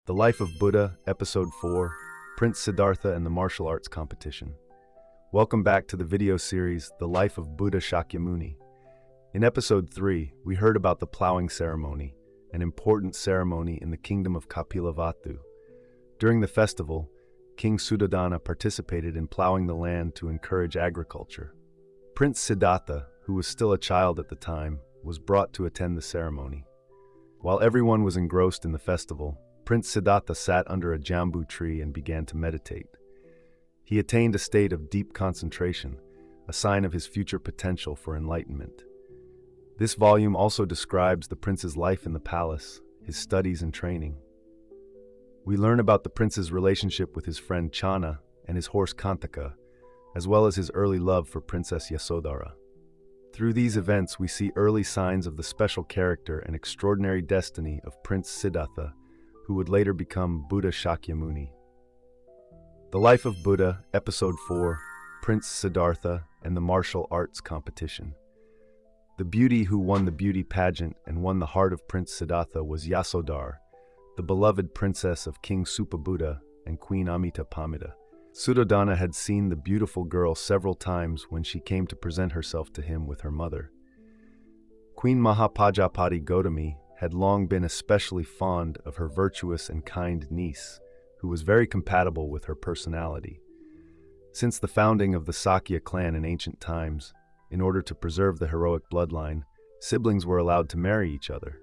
The Life of Buddha, Episode 4, Prince Siddhārtha and the Martial Arts Competition. Welcome back to the video series, The Life of Buddha Shakyamuni. In Episode 3, we heard about the plowing ceremony, an important ceremony in the kingdom of Kapilavatthu. During the festival, King Suddhodana participated in plowing the land to encourage agriculture. Prince Siddhārtha, who was still a child at the time, was brought to attend the ceremony. While everyone was engrossed in the festival, Prince Siddhārtha sat under a jambu tree and began to meditate. He attained a state of deep concentration, a sign of his future potential for enlightenment. This volume also describes the prince's life in the palace, his studies and training. We learn about the prince's relationship with his friend Channa and his horse Kantaka, as well as his early love for Princess Yasodhara. Through these events, we see early signs of the special character and extraordinary destiny of Prince Siddhārtha, who would later become Buddha Shakyamuni. The Life of Buddha, Episode 4, Prince Siddhārtha and the Martial Arts Competition. The beauty who won the beauty pageant and won the heart of Prince Siddhārtha was Yasodhara, the beloved princess of King Supabuddha and Queen Amitabha. Suddhodana had seen the beautiful girl several times when she came to present herself to him with her mother. Queen Mahapajapati Gautami had long been especially fond of her virtuous and kind niece, who was very compatible with her personality. Since the founding of the Sakya clan in ancient times, in order to preserve the heroic bloodline, siblings were allowed to marry each other.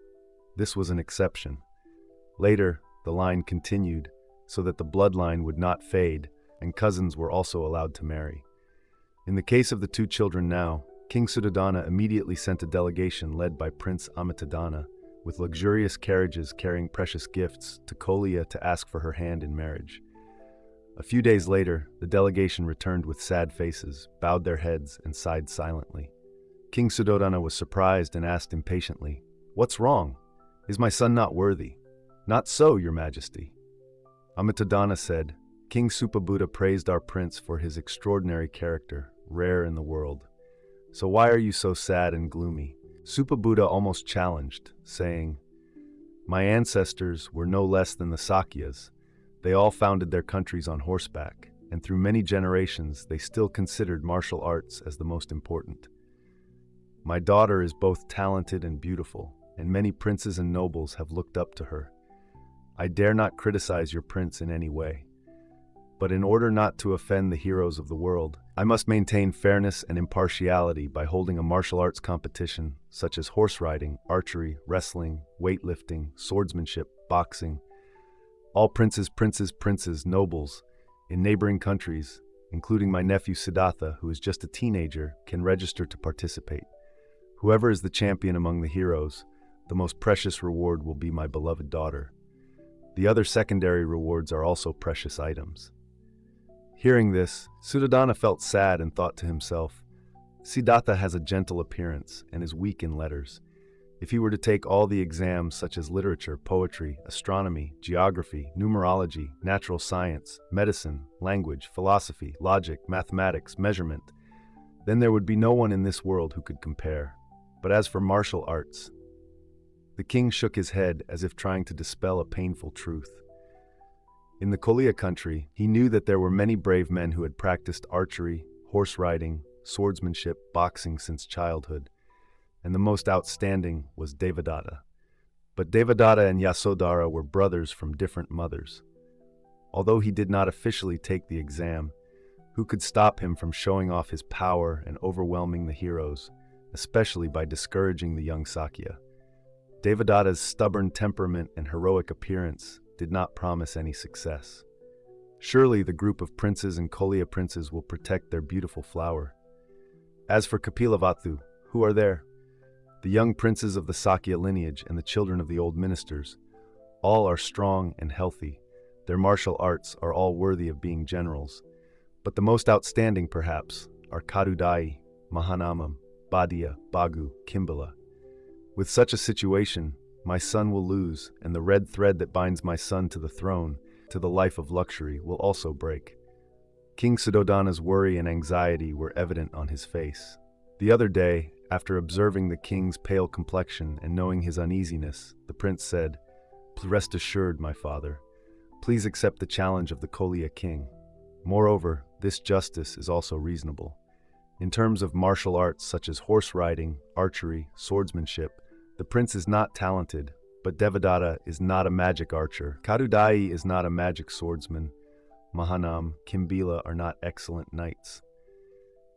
This was an exception. Later, the line continued so that the bloodline would not fade, and cousins were also allowed to marry. In the case of the two children now, King Suddhodana immediately sent a delegation led by Prince Amitabha, with luxurious carriages carrying precious gifts, to Kolia to ask for her hand in marriage. A few days later, the delegation returned with sad faces, bowed their heads, and sighed silently. King Suddhodana was surprised and asked impatiently, "What's wrong? Is my son not worthy?" "Not so, your majesty." Amitabha said, "King Supabuddha praised our prince for his extraordinary character, rare in the world. So why are you so sad and gloomy?" Supabuddha almost challenged, saying, "My ancestors were no less than the Sakyas. They all founded their countries on horseback, and through many generations they still considered martial arts as the most important. My daughter is both talented and beautiful, and many princes and nobles have looked up to her. I dare not criticize your prince in any way. But in order not to offend the heroes of the world, I must maintain fairness and impartiality by holding a martial arts competition such as horse riding, archery, wrestling, weightlifting, swordsmanship, boxing. All princes, nobles in neighboring countries, including my nephew Siddhārtha, who is just a teenager, can register to participate. Whoever is the champion among the heroes, the most precious reward will be my beloved daughter. The other secondary rewards are also precious items." Hearing this, Suddhodana felt sad and thought to himself, "Siddhārtha has a gentle appearance and is weak in letters. If he were to take all the exams such as literature, poetry, astronomy, geography, numerology, natural science, medicine, language, philosophy, logic, mathematics, measurement, then there would be no one in this world who could compare. But as for martial arts..." The king shook his head as if trying to dispel a painful truth. In the Kolia country, he knew that there were many brave men who had practiced archery, horse riding, swordsmanship, boxing since childhood, and the most outstanding was Devadatta. But Devadatta and Yasodhara were brothers from different mothers. Although he did not officially take the exam, who could stop him from showing off his power and overwhelming the heroes, especially by discouraging the young Sakya? Devadatta's stubborn temperament and heroic appearance did not promise any success. Surely the group of princes and Kolia princes will protect their beautiful flower. As for Kapilavatthu, who are there? The young princes of the Sakya lineage and the children of the old ministers. All are strong and healthy. Their martial arts are all worthy of being generals. But the most outstanding, perhaps, are Kadudai, Mahanamam, Badia, Bagu, Kimbala. With such a situation, my son will lose, and the red thread that binds my son to the throne, to the life of luxury, will also break. King Suddhodana's worry and anxiety were evident on his face. The other day, after observing the king's pale complexion and knowing his uneasiness, the prince said, "Rest assured, my father, Please accept the challenge of the Kolya king. Moreover, this justice is also reasonable. In terms of martial arts such as horse riding, archery, swordsmanship, the prince is not talented, but Devadatta is not a magic archer. Kadudai is not a magic swordsman. Mahanam, Kimbila are not excellent knights.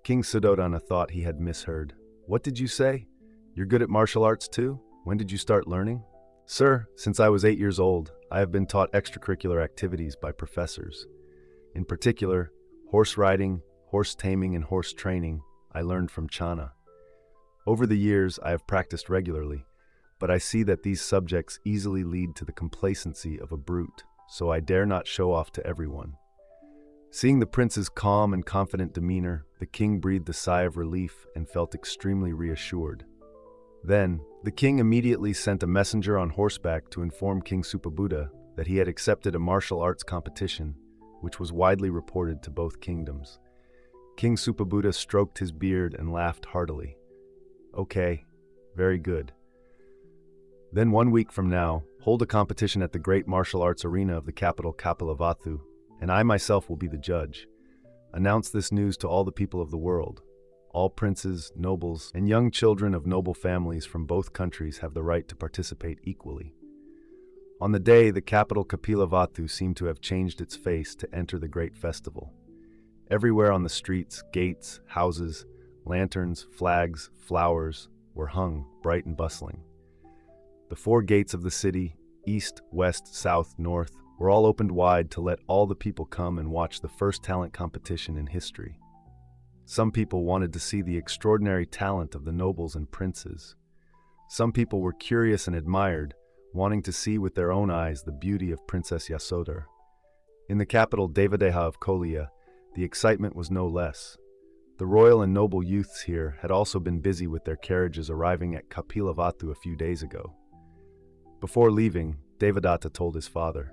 King Suddhodana thought he had misheard. What did you say? You're good at martial arts too? When did you start learning? Sir, since I was 8 years old, I have been taught extracurricular activities by professors. In particular, horse riding, horse taming, and horse training, I learned from Channa. Over the years, I have practiced regularly, but I see that these subjects easily lead to the complacency of a brute, so I dare not show off to everyone. Seeing the prince's calm and confident demeanor, the king breathed a sigh of relief and felt extremely reassured. Then, the king immediately sent a messenger on horseback to inform King Supabuddha that he had accepted a martial arts competition, which was widely reported to both kingdoms. King Supabuddha stroked his beard and laughed heartily. Okay, very good. Then 1 week from now, hold a competition at the great martial arts arena of the capital Kapilavatthu, and I myself will be the judge. Announce this news to all the people of the world. All princes, nobles, and young children of noble families from both countries have the right to participate equally. On the day, the capital Kapilavatthu seemed to have changed its face to enter the great festival. Everywhere on the streets, gates, houses, lanterns, flags, flowers were hung, bright and bustling. The 4 gates of the city, east, west, south, north, were all opened wide to let all the people come and watch the first talent competition in history. Some people wanted to see the extraordinary talent of the nobles and princes. Some people were curious and admired, wanting to see with their own eyes the beauty of Princess Yasodhara. In the capital Devadeha of Kolya, the excitement was no less. The royal and noble youths here had also been busy with their carriages arriving at Kapilavatthu a few days ago. Before leaving, Devadatta told his father,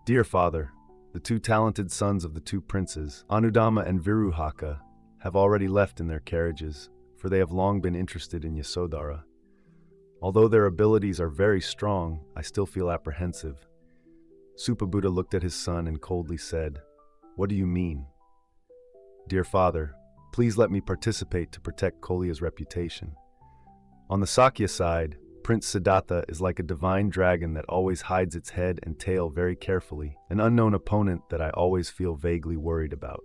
"Dear father, the 2 talented sons of the 2 princes, Anudama and Viruhaka, have already left in their carriages, for they have long been interested in Yasodhara. Although their abilities are very strong, I still feel apprehensive." Supabuddha looked at his son and coldly said, "What do you mean?" "Dear father, please let me participate to protect Kolya's reputation. On the Sakya side, Prince Siddhārtha is like a divine dragon that always hides its head and tail very carefully, an unknown opponent that I always feel vaguely worried about.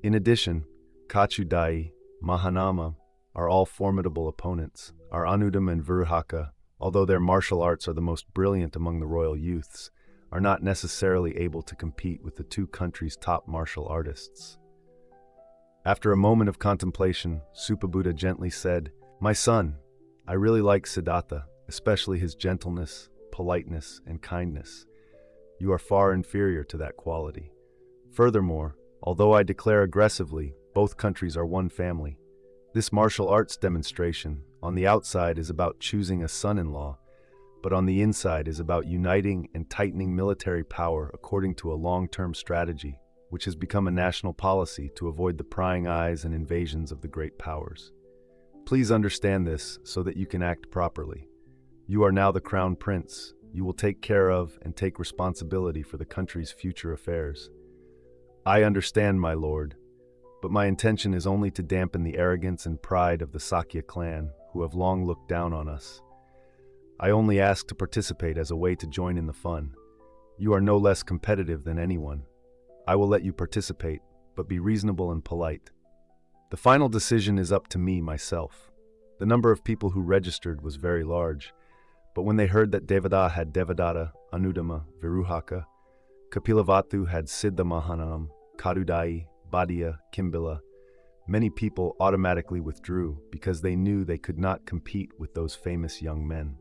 In addition, Kachudai, Mahanama are all formidable opponents. Our Anudam and Viruhaka, although their martial arts are the most brilliant among the royal youths, are not necessarily able to compete with the 2 countries' top martial artists." After a moment of contemplation, Supabuddha gently said, "My son, I really like Siddhārtha, especially his gentleness, politeness, and kindness. You are far inferior to that quality. Furthermore, although I declare aggressively, both countries are one family. This martial arts demonstration, on the outside, is about choosing a son-in-law, but on the inside is about uniting and tightening military power according to a long-term strategy, which has become a national policy to avoid the prying eyes and invasions of the great powers. Please understand this so that you can act properly. You are now the crown prince. You will take care of and take responsibility for the country's future affairs." "I understand, my lord, but my intention is only to dampen the arrogance and pride of the Sakya clan, who have long looked down on us. I only ask to participate as a way to join in the fun. You are no less competitive than anyone. I will let you participate, but be reasonable and polite. The final decision is up to me myself." The number of people who registered was very large, but when they heard that Devadatta had Devadatta, Anudama, Viruhaka, Kapilavatthu had Siddha Mahanam, Kadudai, Badiya, Kimbila, many people automatically withdrew because they knew they could not compete with those famous young men.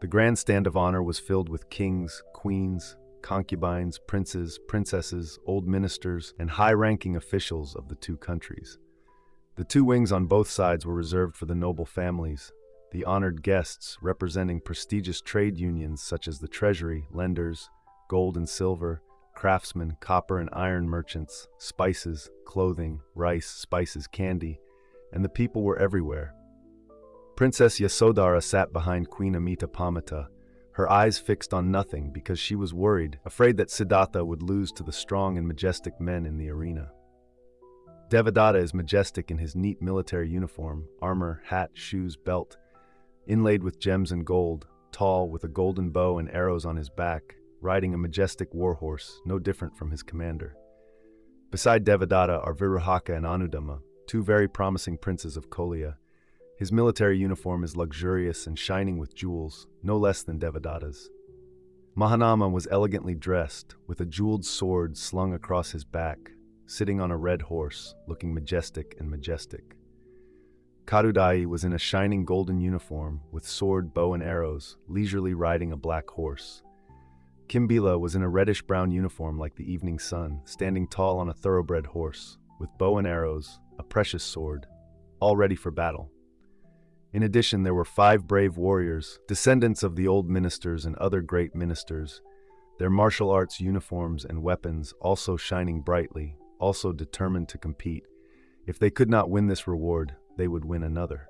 The grandstand of honor was filled with kings, queens, concubines, princes, princesses, old ministers, and high-ranking officials of the 2 countries. The 2 wings on both sides were reserved for the noble families, the honored guests representing prestigious trade unions such as the treasury, lenders, gold and silver, craftsmen, copper and iron merchants, spices, clothing, rice, spices, candy, and the people were everywhere. Princess Yasodhara sat behind Queen Amitabha. her eyes fixed on nothing because she was worried, afraid that Siddhārtha would lose to the strong and majestic men in the arena. Devadatta is majestic in his neat military uniform, armor, hat, shoes, belt, inlaid with gems and gold, tall, with a golden bow and arrows on his back, riding a majestic warhorse, no different from his commander. Beside Devadatta are Viruhaka and Anudama, two very promising princes of Kolia. His military uniform is luxurious and shining with jewels, no less than Devadatta's. Mahanama was elegantly dressed, with a jeweled sword slung across his back, sitting on a red horse, looking majestic and majestic. Kadudai was in a shining golden uniform, with sword, bow, and arrows, leisurely riding a black horse. Kimbila was in a reddish-brown uniform like the evening sun, standing tall on a thoroughbred horse, with bow and arrows, a precious sword, all ready for battle. In addition, there were 5 brave warriors, descendants of the old ministers and other great ministers, their martial arts uniforms and weapons also shining brightly, also determined to compete. If they could not win this reward, they would win another.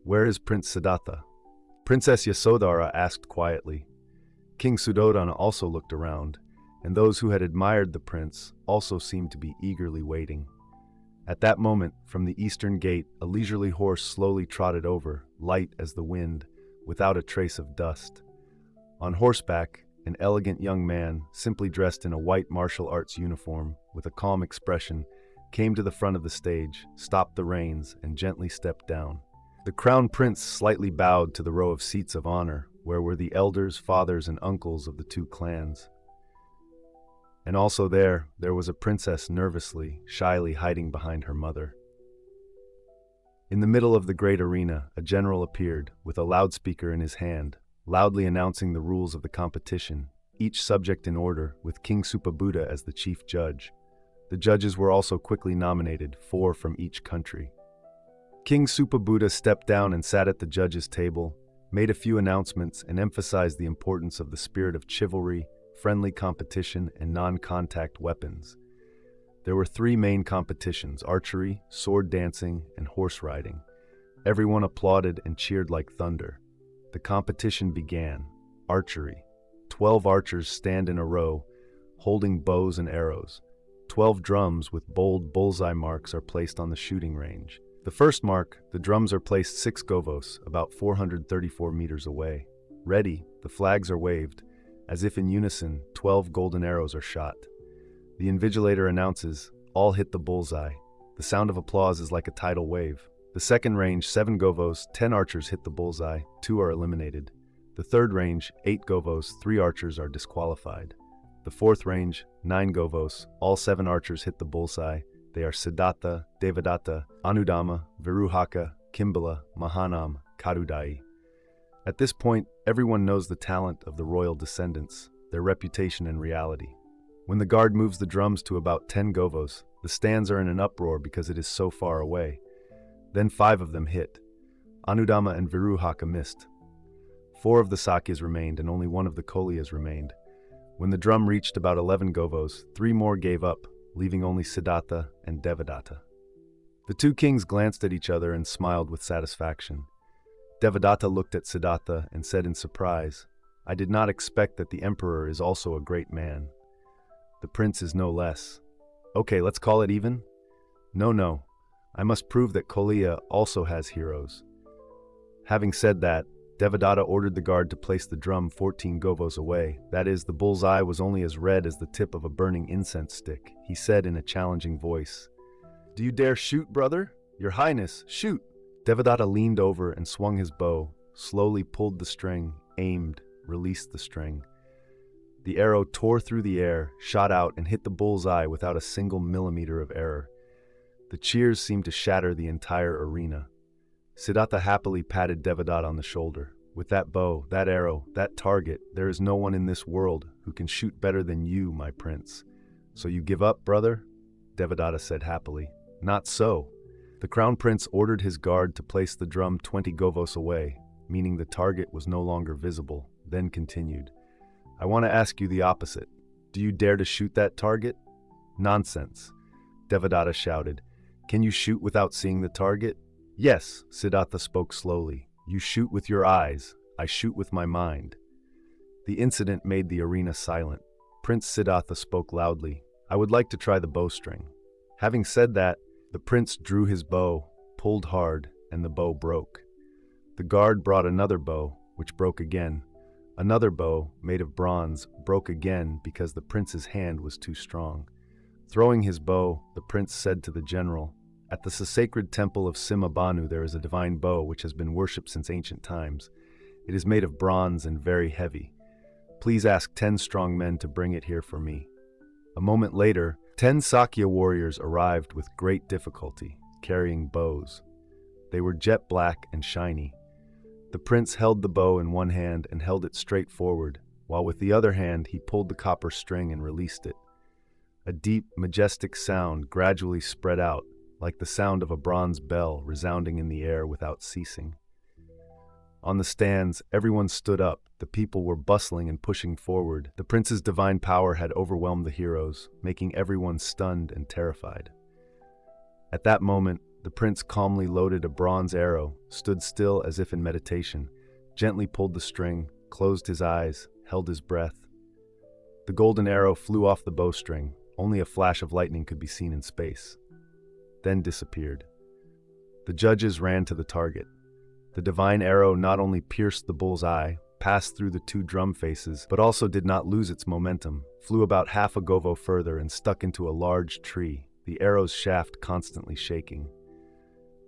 "Where is Prince Siddhārtha?" Princess Yasodhara asked quietly. King Suddhodana also looked around, and those who had admired the prince also seemed to be eagerly waiting. At that moment, from the eastern gate, a leisurely horse slowly trotted over, light as the wind, without a trace of dust. On horseback, an elegant young man, simply dressed in a white martial arts uniform, with a calm expression, came to the front of the stage, stopped the reins, and gently stepped down. The crown prince slightly bowed to the row of seats of honor, where were the elders, fathers, and uncles of the 2 clans. And also there was a princess nervously, shyly hiding behind her mother. In the middle of the great arena, a general appeared, with a loudspeaker in his hand, loudly announcing the rules of the competition, each subject in order, with King Supabuddha as the chief judge. The judges were also quickly nominated, 4 from each country. King Supabuddha stepped down and sat at the judges' table, made a few announcements, and emphasized the importance of the spirit of chivalry, friendly competition, and non-contact weapons. There were 3 main competitions: archery, sword dancing, and horse riding. Everyone applauded and cheered like thunder. The competition began. Archery. 12 archers stand in a row, holding bows and arrows. 12 drums with bold bullseye marks are placed on the shooting range. The first mark, the drums are placed 6 govos, about 434 meters away. Ready, the flags are waved. As if in unison, 12 golden arrows are shot. The invigilator announces, "All hit the bullseye." The sound of applause is like a tidal wave. The second range, 7 govos, 10 archers hit the bullseye, 2 are eliminated. The third range, 8 govos, 3 archers are disqualified. The fourth range, 9 govos, all 7 archers hit the bullseye. They are Siddhārtha, Devadatta, Anudama, Viruhaka, Kimbila, Mahanam, Kadudai. At this point, everyone knows the talent of the royal descendants, their reputation and reality. When the guard moves the drums to about 10 govos, the stands are in an uproar because it is so far away. Then 5 of them hit. Anudama and Viruhaka missed. 4 of the Sakyas remained and only 1 of the Koliyas remained. When the drum reached about 11 govos, 3 more gave up, leaving only Siddhārtha and Devadatta. The 2 kings glanced at each other and smiled with satisfaction. Devadatta looked at Siddhārtha and said in surprise, "I did not expect that the emperor is also a great man. The prince is no less. Okay, let's call it even?" No. I must prove that Koliya also has heroes." Having said that, Devadatta ordered the guard to place the drum 14 govos away. That is, the bull's eye was only as red as the tip of a burning incense stick. He said in a challenging voice, "Do you dare shoot, brother? Your Highness, shoot!" Devadatta leaned over and swung his bow, slowly pulled the string, aimed, released the string. The arrow tore through the air, shot out, and hit the bull's eye without a single millimeter of error. The cheers seemed to shatter the entire arena. Siddhārtha happily patted Devadatta on the shoulder. "With that bow, that arrow, that target, there is no one in this world who can shoot better than you, my prince. So you give up, brother?" Devadatta said happily. "Not so." The crown prince ordered his guard to place the drum 20 govos away, meaning the target was no longer visible, then continued, "I want to ask you the opposite. Do you dare to shoot that target?" "Nonsense," Devadatta shouted. "Can you shoot without seeing the target?" "Yes," Siddhārtha spoke slowly. "You shoot with your eyes, I shoot with my mind." The incident made the arena silent. Prince Siddhārtha spoke loudly. "I would like to try the bowstring." Having said that, the prince drew his bow, pulled hard, and the bow broke. The guard brought another bow, which broke again. Another bow, made of bronze, broke again because the prince's hand was too strong. Throwing his bow, the prince said to the general, "At the sacred temple of Simhabanu there is a divine bow which has been worshipped since ancient times. It is made of bronze and very heavy. Please ask 10 strong men to bring it here for me." A moment later, 10 Sakya warriors arrived with great difficulty, carrying bows. They were jet black and shiny. The prince held the bow in one hand and held it straight forward, while with the other hand he pulled the copper string and released it. A deep, majestic sound gradually spread out, like the sound of a bronze bell resounding in the air without ceasing. On the stands, everyone stood up. The people were bustling and pushing forward. The prince's divine power had overwhelmed the heroes, making everyone stunned and terrified. At that moment, the prince calmly loaded a bronze arrow, stood still as if in meditation, gently pulled the string, closed his eyes, held his breath. The golden arrow flew off the bowstring. Only a flash of lightning could be seen in space, then disappeared. The judges ran to the target. The divine arrow not only pierced the bull's eye, passed through the 2 drum faces, but also did not lose its momentum, flew about half a govo further and stuck into a large tree, the arrow's shaft constantly shaking.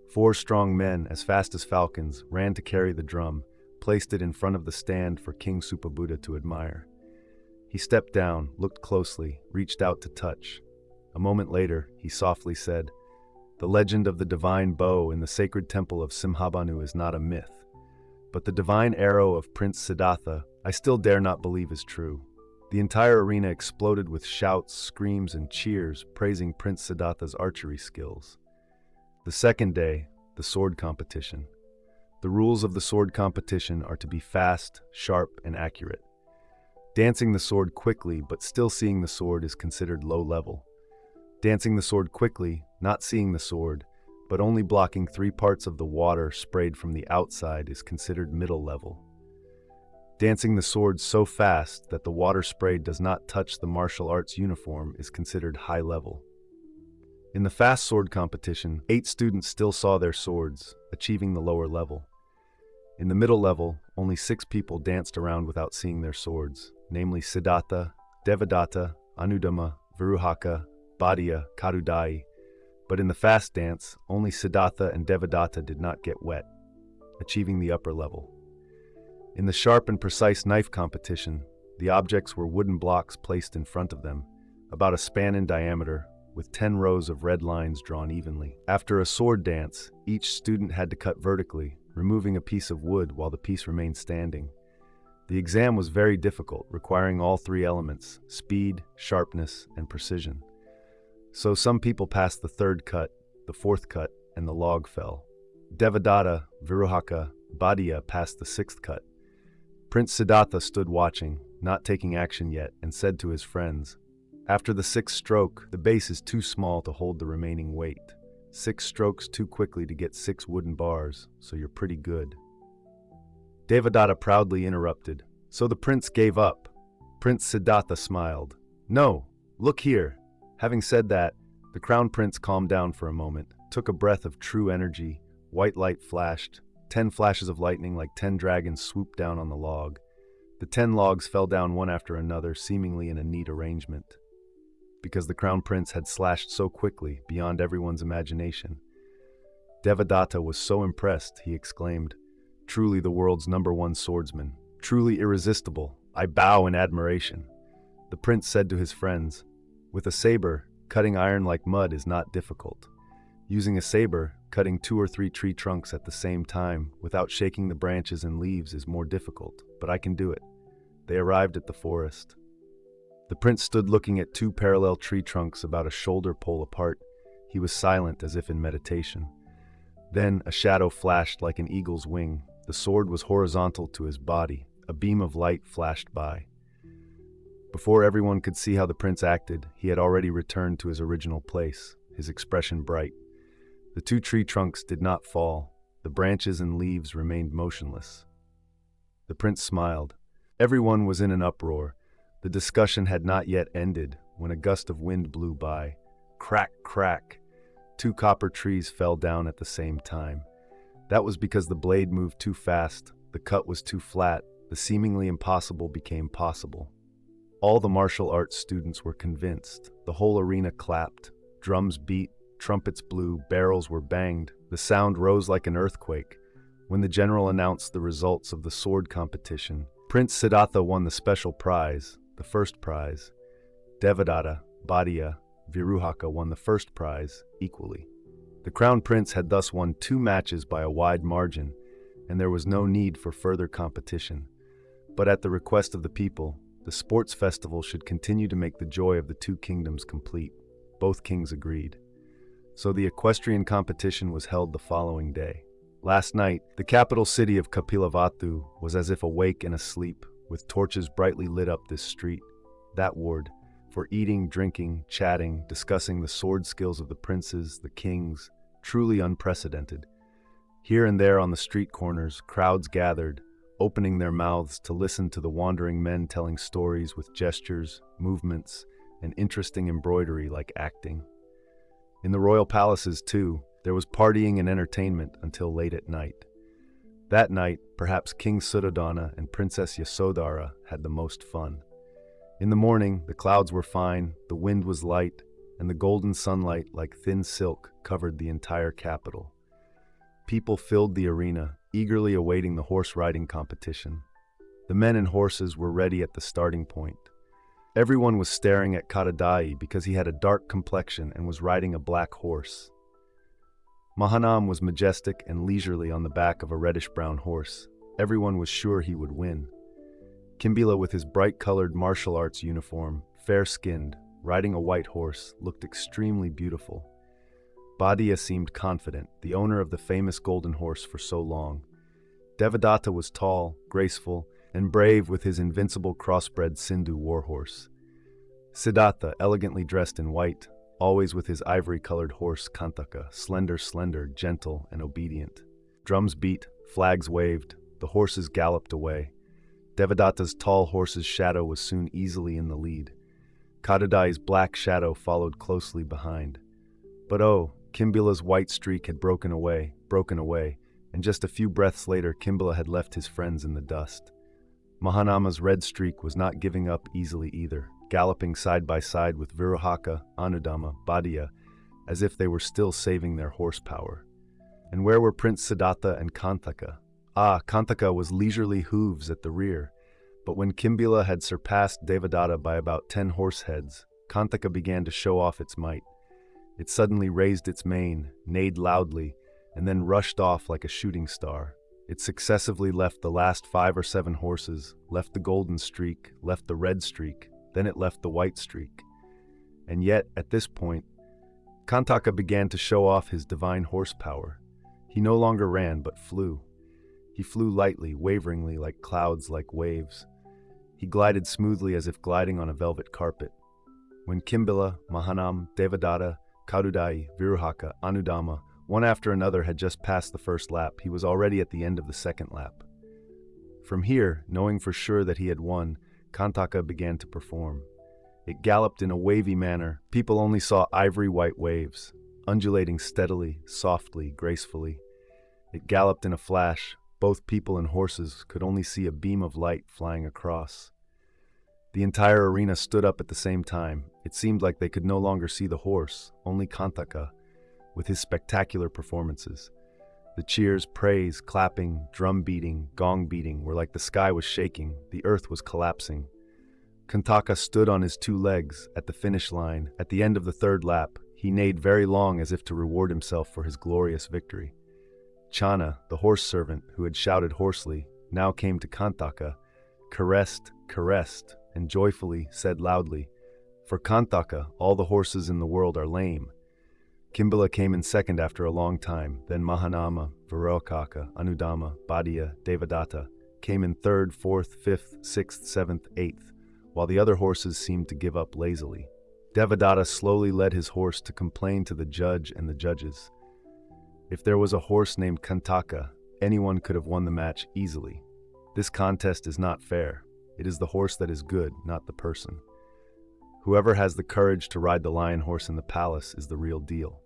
4 strong men, as fast as falcons, ran to carry the drum, placed it in front of the stand for King Buddha to admire. He stepped down, looked closely, reached out to touch. A moment later, he softly said, "The legend of the divine bow in the sacred temple of Simhabanu is not a myth, but the divine arrow of Prince Siddhārtha I still dare not believe is true." The entire arena exploded with shouts, screams, and cheers praising Prince Siddhārtha's archery skills. The second day, the sword competition. The rules of the sword competition are to be fast, sharp, and accurate. Dancing the sword quickly but still seeing the sword is considered low level. Dancing the sword quickly, not seeing the sword, but only blocking 3 parts of the water sprayed from the outside is considered middle level. Dancing the sword so fast that the water sprayed does not touch the martial arts uniform is considered high level. In the fast sword competition, 8 students still saw their swords, achieving the lower level. In the middle level, only 6 people danced around without seeing their swords, namely Siddhārtha, Devadatta, Anudama, Viruhaka, Bhaddiya, Karudai. But in the fast dance, only Siddhārtha and Devadatta did not get wet, achieving the upper level. In the sharp and precise knife competition, the objects were wooden blocks placed in front of them, about a span in diameter, with 10 rows of red lines drawn evenly. After a sword dance, each student had to cut vertically, removing a piece of wood while the piece remained standing. The exam was very difficult, requiring all 3 elements: speed, sharpness, and precision. So some people passed the 3rd cut, the 4th cut, and the log fell. Devadatta, Viruhaka, Bhaddiya passed the 6th cut. Prince Siddhārtha stood watching, not taking action yet, and said to his friends, "After the 6th stroke, the base is too small to hold the remaining weight. 6 strokes too quickly to get 6 wooden bars, so you're pretty good." Devadatta proudly interrupted, "So the prince gave up." Prince Siddhārtha smiled. "No, look here." Having said that, the crown prince calmed down for a moment, took a breath of true energy, white light flashed, 10 flashes of lightning like 10 dragons swooped down on the log. The 10 logs fell down one after another, seemingly in a neat arrangement. Because the crown prince had slashed so quickly, beyond everyone's imagination. Devadatta was so impressed, he exclaimed, "Truly the world's #1 swordsman, truly irresistible, I bow in admiration." The prince said to his friends, "With a saber, cutting iron like mud is not difficult. Using a saber, cutting 2 or 3 tree trunks at the same time, without shaking the branches and leaves is more difficult, but I can do it." They arrived at the forest. The prince stood looking at 2 parallel tree trunks about a shoulder pole apart. He was silent as if in meditation. Then a shadow flashed like an eagle's wing. The sword was horizontal to his body. A beam of light flashed by. Before everyone could see how the prince acted, he had already returned to his original place, his expression bright. The 2 tree trunks did not fall. The branches and leaves remained motionless. The prince smiled. Everyone was in an uproar. The discussion had not yet ended when a gust of wind blew by. Crack, crack. 2 copper trees fell down at the same time. That was because the blade moved too fast, the cut was too flat, the seemingly impossible became possible. All the martial arts students were convinced. The whole arena clapped. Drums beat, trumpets blew, barrels were banged. The sound rose like an earthquake. When the general announced the results of the sword competition, Prince Siddhārtha won the special prize, the first prize. Devadatta, Bhaddiya, Viruhaka won the first prize equally. The crown prince had thus won 2 matches by a wide margin, and there was no need for further competition. But at the request of the people, the sports festival should continue to make the joy of the 2 kingdoms complete. Both kings agreed. So the equestrian competition was held the following day. Last night, the capital city of Kapilavatthu was as if awake and asleep, with torches brightly lit up this street, that ward, for eating, drinking, chatting, discussing the sword skills of the princes, the kings, truly unprecedented. Here and there on the street corners, crowds gathered, opening their mouths to listen to the wandering men telling stories with gestures, movements, and interesting embroidery like acting. In the royal palaces, too, there was partying and entertainment until late at night. That night, perhaps King Suddhodana and Princess Yasodhara had the most fun. In the morning, the clouds were fine, the wind was light, and the golden sunlight, like thin silk, covered the entire capital. People filled the arena, eagerly awaiting the horse riding competition. The men and horses were ready at the starting point. Everyone was staring at Kadadayi because he had a dark complexion and was riding a black horse. Mahanam was majestic and leisurely on the back of a reddish-brown horse. Everyone was sure he would win. Kimbila, with his bright-colored martial arts uniform, fair-skinned, riding a white horse, looked extremely beautiful. Bhaddiya seemed confident, the owner of the famous golden horse for so long. Devadatta was tall, graceful, and brave with his invincible crossbred Sindhu warhorse. Siddhārtha, elegantly dressed in white, always with his ivory-colored horse Kantaka, slender, gentle, and obedient. Drums beat, flags waved, the horses galloped away. Devadatta's tall horse's shadow was soon easily in the lead. Kadadayi's black shadow followed closely behind. But oh, Kimbila's white streak had broken away, and just a few breaths later Kimbila had left his friends in the dust. Mahanama's red streak was not giving up easily either, galloping side by side with Viruhaka, Anudama, Bhaddiya, as if they were still saving their horsepower. And where were Prince Siddhārtha and Kantaka? Kantaka was leisurely hooves at the rear, but when Kimbila had surpassed Devadatta by about 10 horse heads, Kantaka began to show off its might. It suddenly raised its mane, neighed loudly, and then rushed off like a shooting star. It successively left the last 5 or 7 horses, left the golden streak, left the red streak, then it left the white streak. And yet, at this point, Kantaka began to show off his divine horsepower. He no longer ran, but flew. He flew lightly, waveringly, like clouds, like waves. He glided smoothly as if gliding on a velvet carpet. When Kimbila, Mahanam, Devadatta, Kadadayi, Viruhaka, Anudama, one after another had just passed the first lap, he was already at the end of the second lap. From here, knowing for sure that he had won, Kantaka began to perform. It galloped in a wavy manner. People only saw ivory-white waves, undulating steadily, softly, gracefully. It galloped in a flash. Both people and horses could only see a beam of light flying across. The entire arena stood up at the same time. It seemed like they could no longer see the horse, only Kantaka, with his spectacular performances. The cheers, praise, clapping, drum beating, gong beating were like the sky was shaking, the earth was collapsing. Kantaka stood on his 2 legs at the finish line. At the end of the 3rd lap, he neighed very long as if to reward himself for his glorious victory. Chana, the horse servant who had shouted hoarsely, now came to Kantaka, caressed, and joyfully said loudly, "For Kantaka, all the horses in the world are lame." Kimbila came in second after a long time, then Mahanama, Viruhaka, Anudama, Bhaddiya, Devadatta came in 3rd, 4th, 5th, 6th, 7th, 8th, while the other horses seemed to give up lazily. Devadatta slowly led his horse to complain to the judge and the judges. If there was a horse named Kantaka, anyone could have won the match easily. This contest is not fair. It is the horse that is good, not the person. Whoever has the courage to ride the lion horse in the palace is the real deal.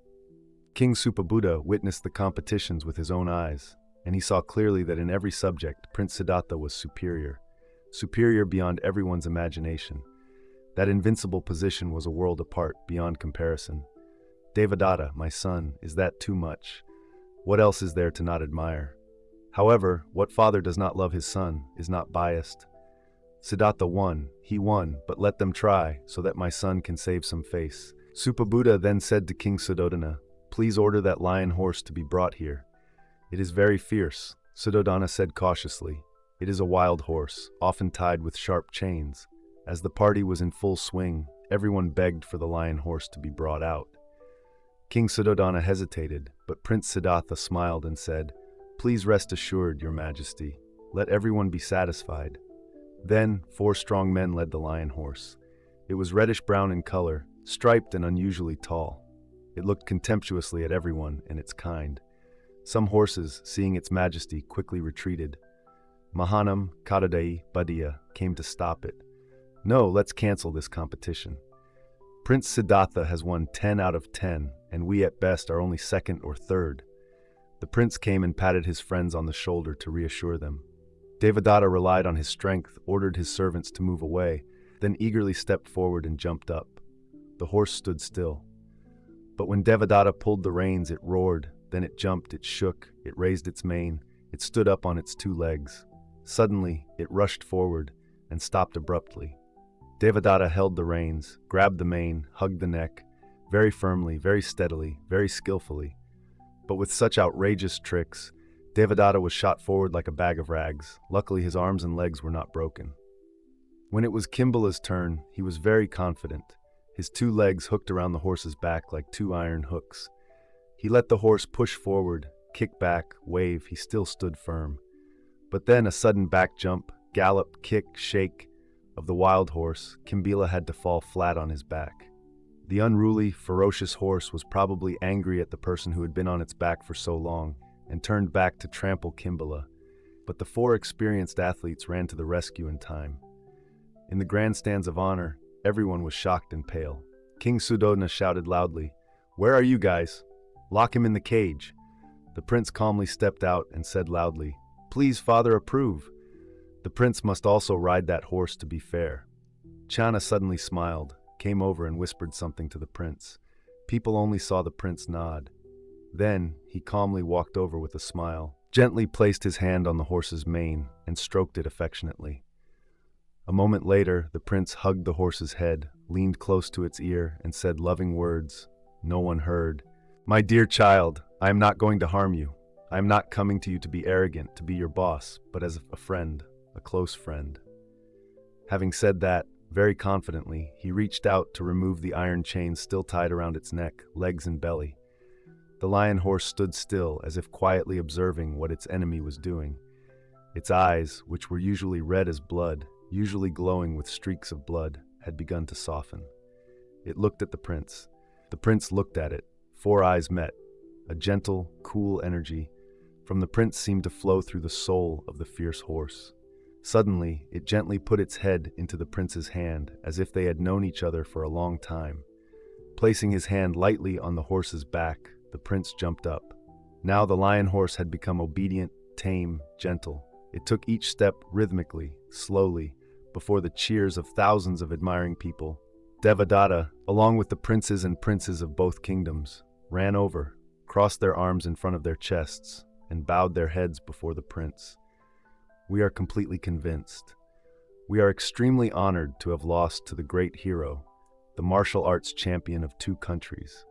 King Supabuddha witnessed the competitions with his own eyes, and he saw clearly that in every subject, Prince Siddhārtha was superior beyond everyone's imagination. That invincible position was a world apart, beyond comparison. Devadatta, my son, is that too much? What else is there to not admire? However, what father does not love his son is not biased. Siddhārtha won, he won, but let them try, so that my son can save some face. Supabuddha then said to King Suddhodana, "Please order that lion horse to be brought here." "It is very fierce," Suddhodana said cautiously. "It is a wild horse, often tied with sharp chains." As the party was in full swing, everyone begged for the lion horse to be brought out. King Suddhodana hesitated, but Prince Siddhārtha smiled and said, "Please rest assured, Your Majesty. Let everyone be satisfied." Then 4 strong men led the lion horse. It was reddish-brown in color, striped and unusually tall. It looked contemptuously at everyone and its kind. Some horses, seeing its majesty, quickly retreated. Mahanam, Kadadai, Badia came to stop it. "No, let's cancel this competition. Prince Siddhārtha has won 10 out of 10, and we at best are only second or third." The prince came and patted his friends on the shoulder to reassure them. Devadatta relied on his strength, ordered his servants to move away, then eagerly stepped forward and jumped up. The horse stood still. But when Devadatta pulled the reins, it roared, then it jumped, it shook, it raised its mane, it stood up on its 2 legs. Suddenly, it rushed forward and stopped abruptly. Devadatta held the reins, grabbed the mane, hugged the neck, very firmly, very steadily, very skillfully. But with such outrageous tricks, Devadatta was shot forward like a bag of rags. Luckily, his arms and legs were not broken. When it was Kimbala's turn, he was very confident, his 2 legs hooked around the horse's back like 2 iron hooks. He let the horse push forward, kick back, wave. He still stood firm. But then a sudden back jump, gallop, kick, shake of the wild horse, Kimbala had to fall flat on his back. The unruly, ferocious horse was probably angry at the person who had been on its back for so long, and turned back to trample Kimbala. But the 4 experienced athletes ran to the rescue in time. In the grandstands of honor, everyone was shocked and pale. King Suddhodana shouted loudly, "Where are you guys? Lock him in the cage." The prince calmly stepped out and said loudly, "Please, father, approve." The prince must also ride that horse to be fair. Channa suddenly smiled, came over and whispered something to the prince. People only saw the prince nod. Then he calmly walked over with a smile, gently placed his hand on the horse's mane, and stroked it affectionately. A moment later, the prince hugged the horse's head, leaned close to its ear, and said loving words no one heard. "My dear child, I am not going to harm you. I am not coming to you to be arrogant, to be your boss, but as a friend, a close friend." Having said that, very confidently, he reached out to remove the iron chains still tied around its neck, legs, and belly. The lion horse stood still, as if quietly observing what its enemy was doing. Its eyes, which were usually red as blood, usually glowing with streaks of blood, had begun to soften. It looked at the prince. The prince looked at it. 4 eyes met. A gentle, cool energy from the prince seemed to flow through the soul of the fierce horse. Suddenly, it gently put its head into the prince's hand, as if they had known each other for a long time. Placing his hand lightly on the horse's back, the prince jumped up. Now the lion horse had become obedient, tame, gentle. It took each step rhythmically, slowly, before the cheers of thousands of admiring people. Devadatta, along with the princes and princes of both kingdoms, ran over, crossed their arms in front of their chests, and bowed their heads before the prince. "We are completely convinced. We are extremely honored to have lost to the great hero, the martial arts champion of 2 countries."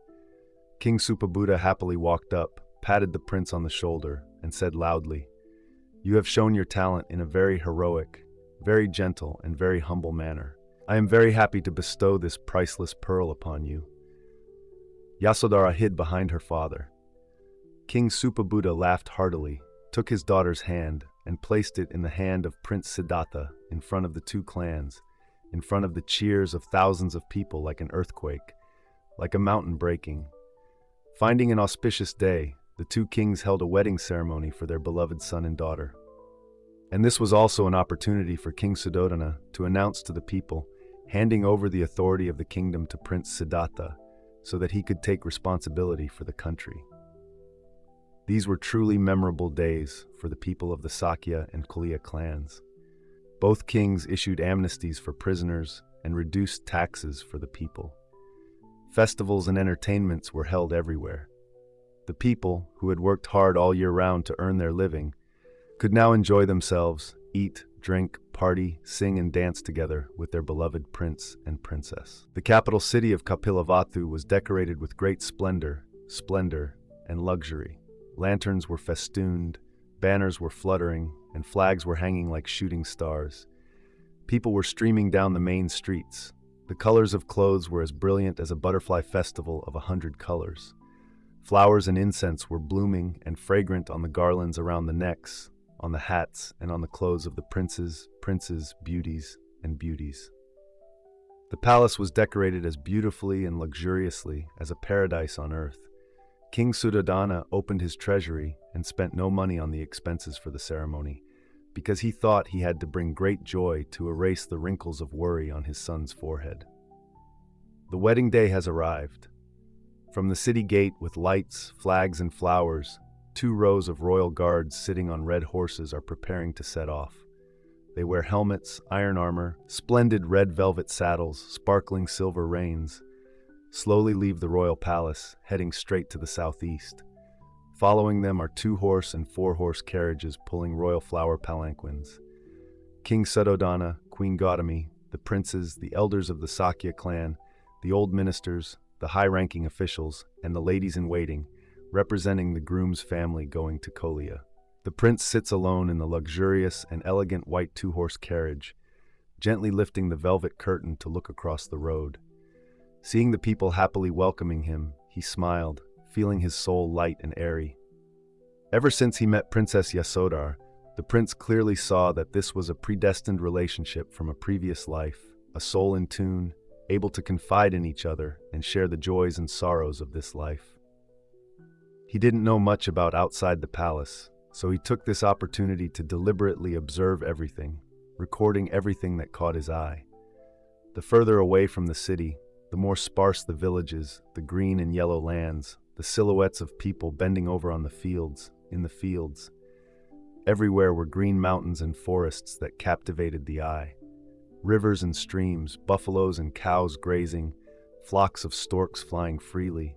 King Supabuddha happily walked up, patted the prince on the shoulder, and said loudly, "You have shown your talent in a very heroic, very gentle, and very humble manner. I am very happy to bestow this priceless pearl upon you." Yasodhara hid behind her father. King Supabuddha laughed heartily, took his daughter's hand, and placed it in the hand of Prince Siddhārtha in front of the 2 clans, in front of the cheers of thousands of people like an earthquake, like a mountain breaking. Finding an auspicious day, the 2 kings held a wedding ceremony for their beloved son and daughter. And this was also an opportunity for King Suddhodana to announce to the people, handing over the authority of the kingdom to Prince Siddhārtha so that he could take responsibility for the country. These were truly memorable days for the people of the Sakya and Kuliya clans. Both kings issued amnesties for prisoners and reduced taxes for the people. Festivals and entertainments were held everywhere. The people, who had worked hard all year round to earn their living, could now enjoy themselves, eat, drink, party, sing and dance together with their beloved prince and princess. The capital city of Kapilavatthu was decorated with great splendor, and luxury. Lanterns were festooned, banners were fluttering, and flags were hanging like shooting stars. People were streaming down the main streets. The colors of clothes were as brilliant as a butterfly festival of 100 colors. Flowers and incense were blooming and fragrant on the garlands around the necks, on the hats, and on the clothes of the princes, beauties, and beauties. The palace was decorated as beautifully and luxuriously as a paradise on earth. King Suddhodana opened his treasury and spent no money on the expenses for the ceremony, because he thought he had to bring great joy to erase the wrinkles of worry on his son's forehead. The wedding day has arrived. From the city gate with lights, flags, and flowers, 2 rows of royal guards sitting on red horses are preparing to set off. They wear helmets, iron armor, splendid red velvet saddles, sparkling silver reins, slowly leave the royal palace, heading straight to the southeast. Following them are 2-horse and 4-horse carriages pulling royal flower palanquins. King Suddhodana, Queen Gautami, the princes, the elders of the Sakya clan, the old ministers, the high-ranking officials, and the ladies-in-waiting, representing the groom's family going to Kuliya. The prince sits alone in the luxurious and elegant white 2-horse carriage, gently lifting the velvet curtain to look across the road. Seeing the people happily welcoming him, he smiled, feeling his soul light and airy. Ever since he met Princess Yasodhara, the prince clearly saw that this was a predestined relationship from a previous life, a soul in tune, able to confide in each other and share the joys and sorrows of this life. He didn't know much about outside the palace, so he took this opportunity to deliberately observe everything, recording everything that caught his eye. The further away from the city, the more sparse the villages, the green and yellow lands, the silhouettes of people bending over on the fields, in the fields. Everywhere were green mountains and forests that captivated the eye. Rivers and streams, buffaloes and cows grazing, flocks of storks flying freely.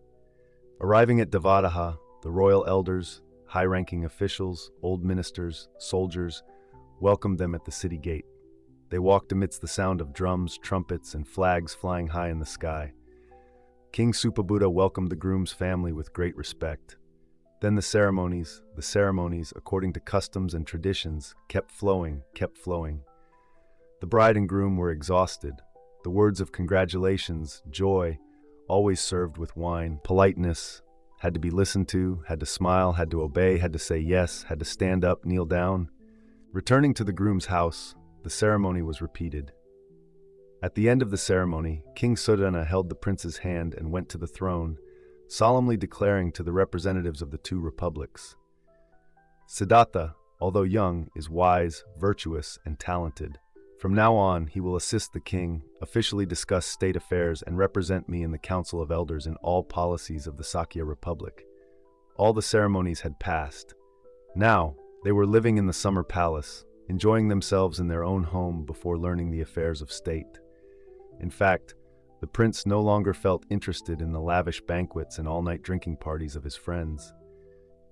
Arriving at Devadaha, the royal elders, high-ranking officials, old ministers, soldiers, welcomed them at the city gate. They walked amidst the sound of drums, trumpets, and flags flying high in the sky. King Supabuddha welcomed the groom's family with great respect. Then the ceremonies, according to customs and traditions, kept flowing. The bride and groom were exhausted. The words of congratulations, joy, always served with wine, politeness, had to be listened to, had to smile, had to obey, had to say yes, had to stand up, kneel down. Returning to the groom's house, the ceremony was repeated. At the end of the ceremony, King Suddhodana held the prince's hand and went to the throne, solemnly declaring to the representatives of the 2 republics, "Siddhārtha, although young, is wise, virtuous, and talented. From now on, he will assist the king, officially discuss state affairs, and represent me in the Council of Elders in all policies of the Sakya Republic." All the ceremonies had passed. Now, they were living in the summer palace, enjoying themselves in their own home before learning the affairs of state. In fact, the prince no longer felt interested in the lavish banquets and all-night drinking parties of his friends.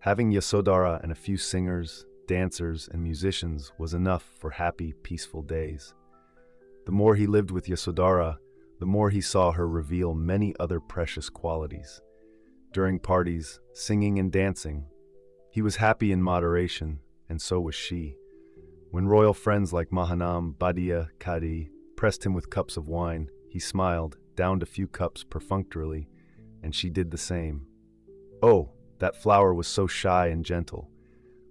Having Yasodhara and a few singers, dancers, and musicians was enough for happy, peaceful days. The more he lived with Yasodhara, the more he saw her reveal many other precious qualities. During parties, singing and dancing, he was happy in moderation, and so was she. When royal friends like Mahanam, Badia, Kadi pressed him with cups of wine, he smiled, downed a few cups perfunctorily, and she did the same. Oh, that flower was so shy and gentle.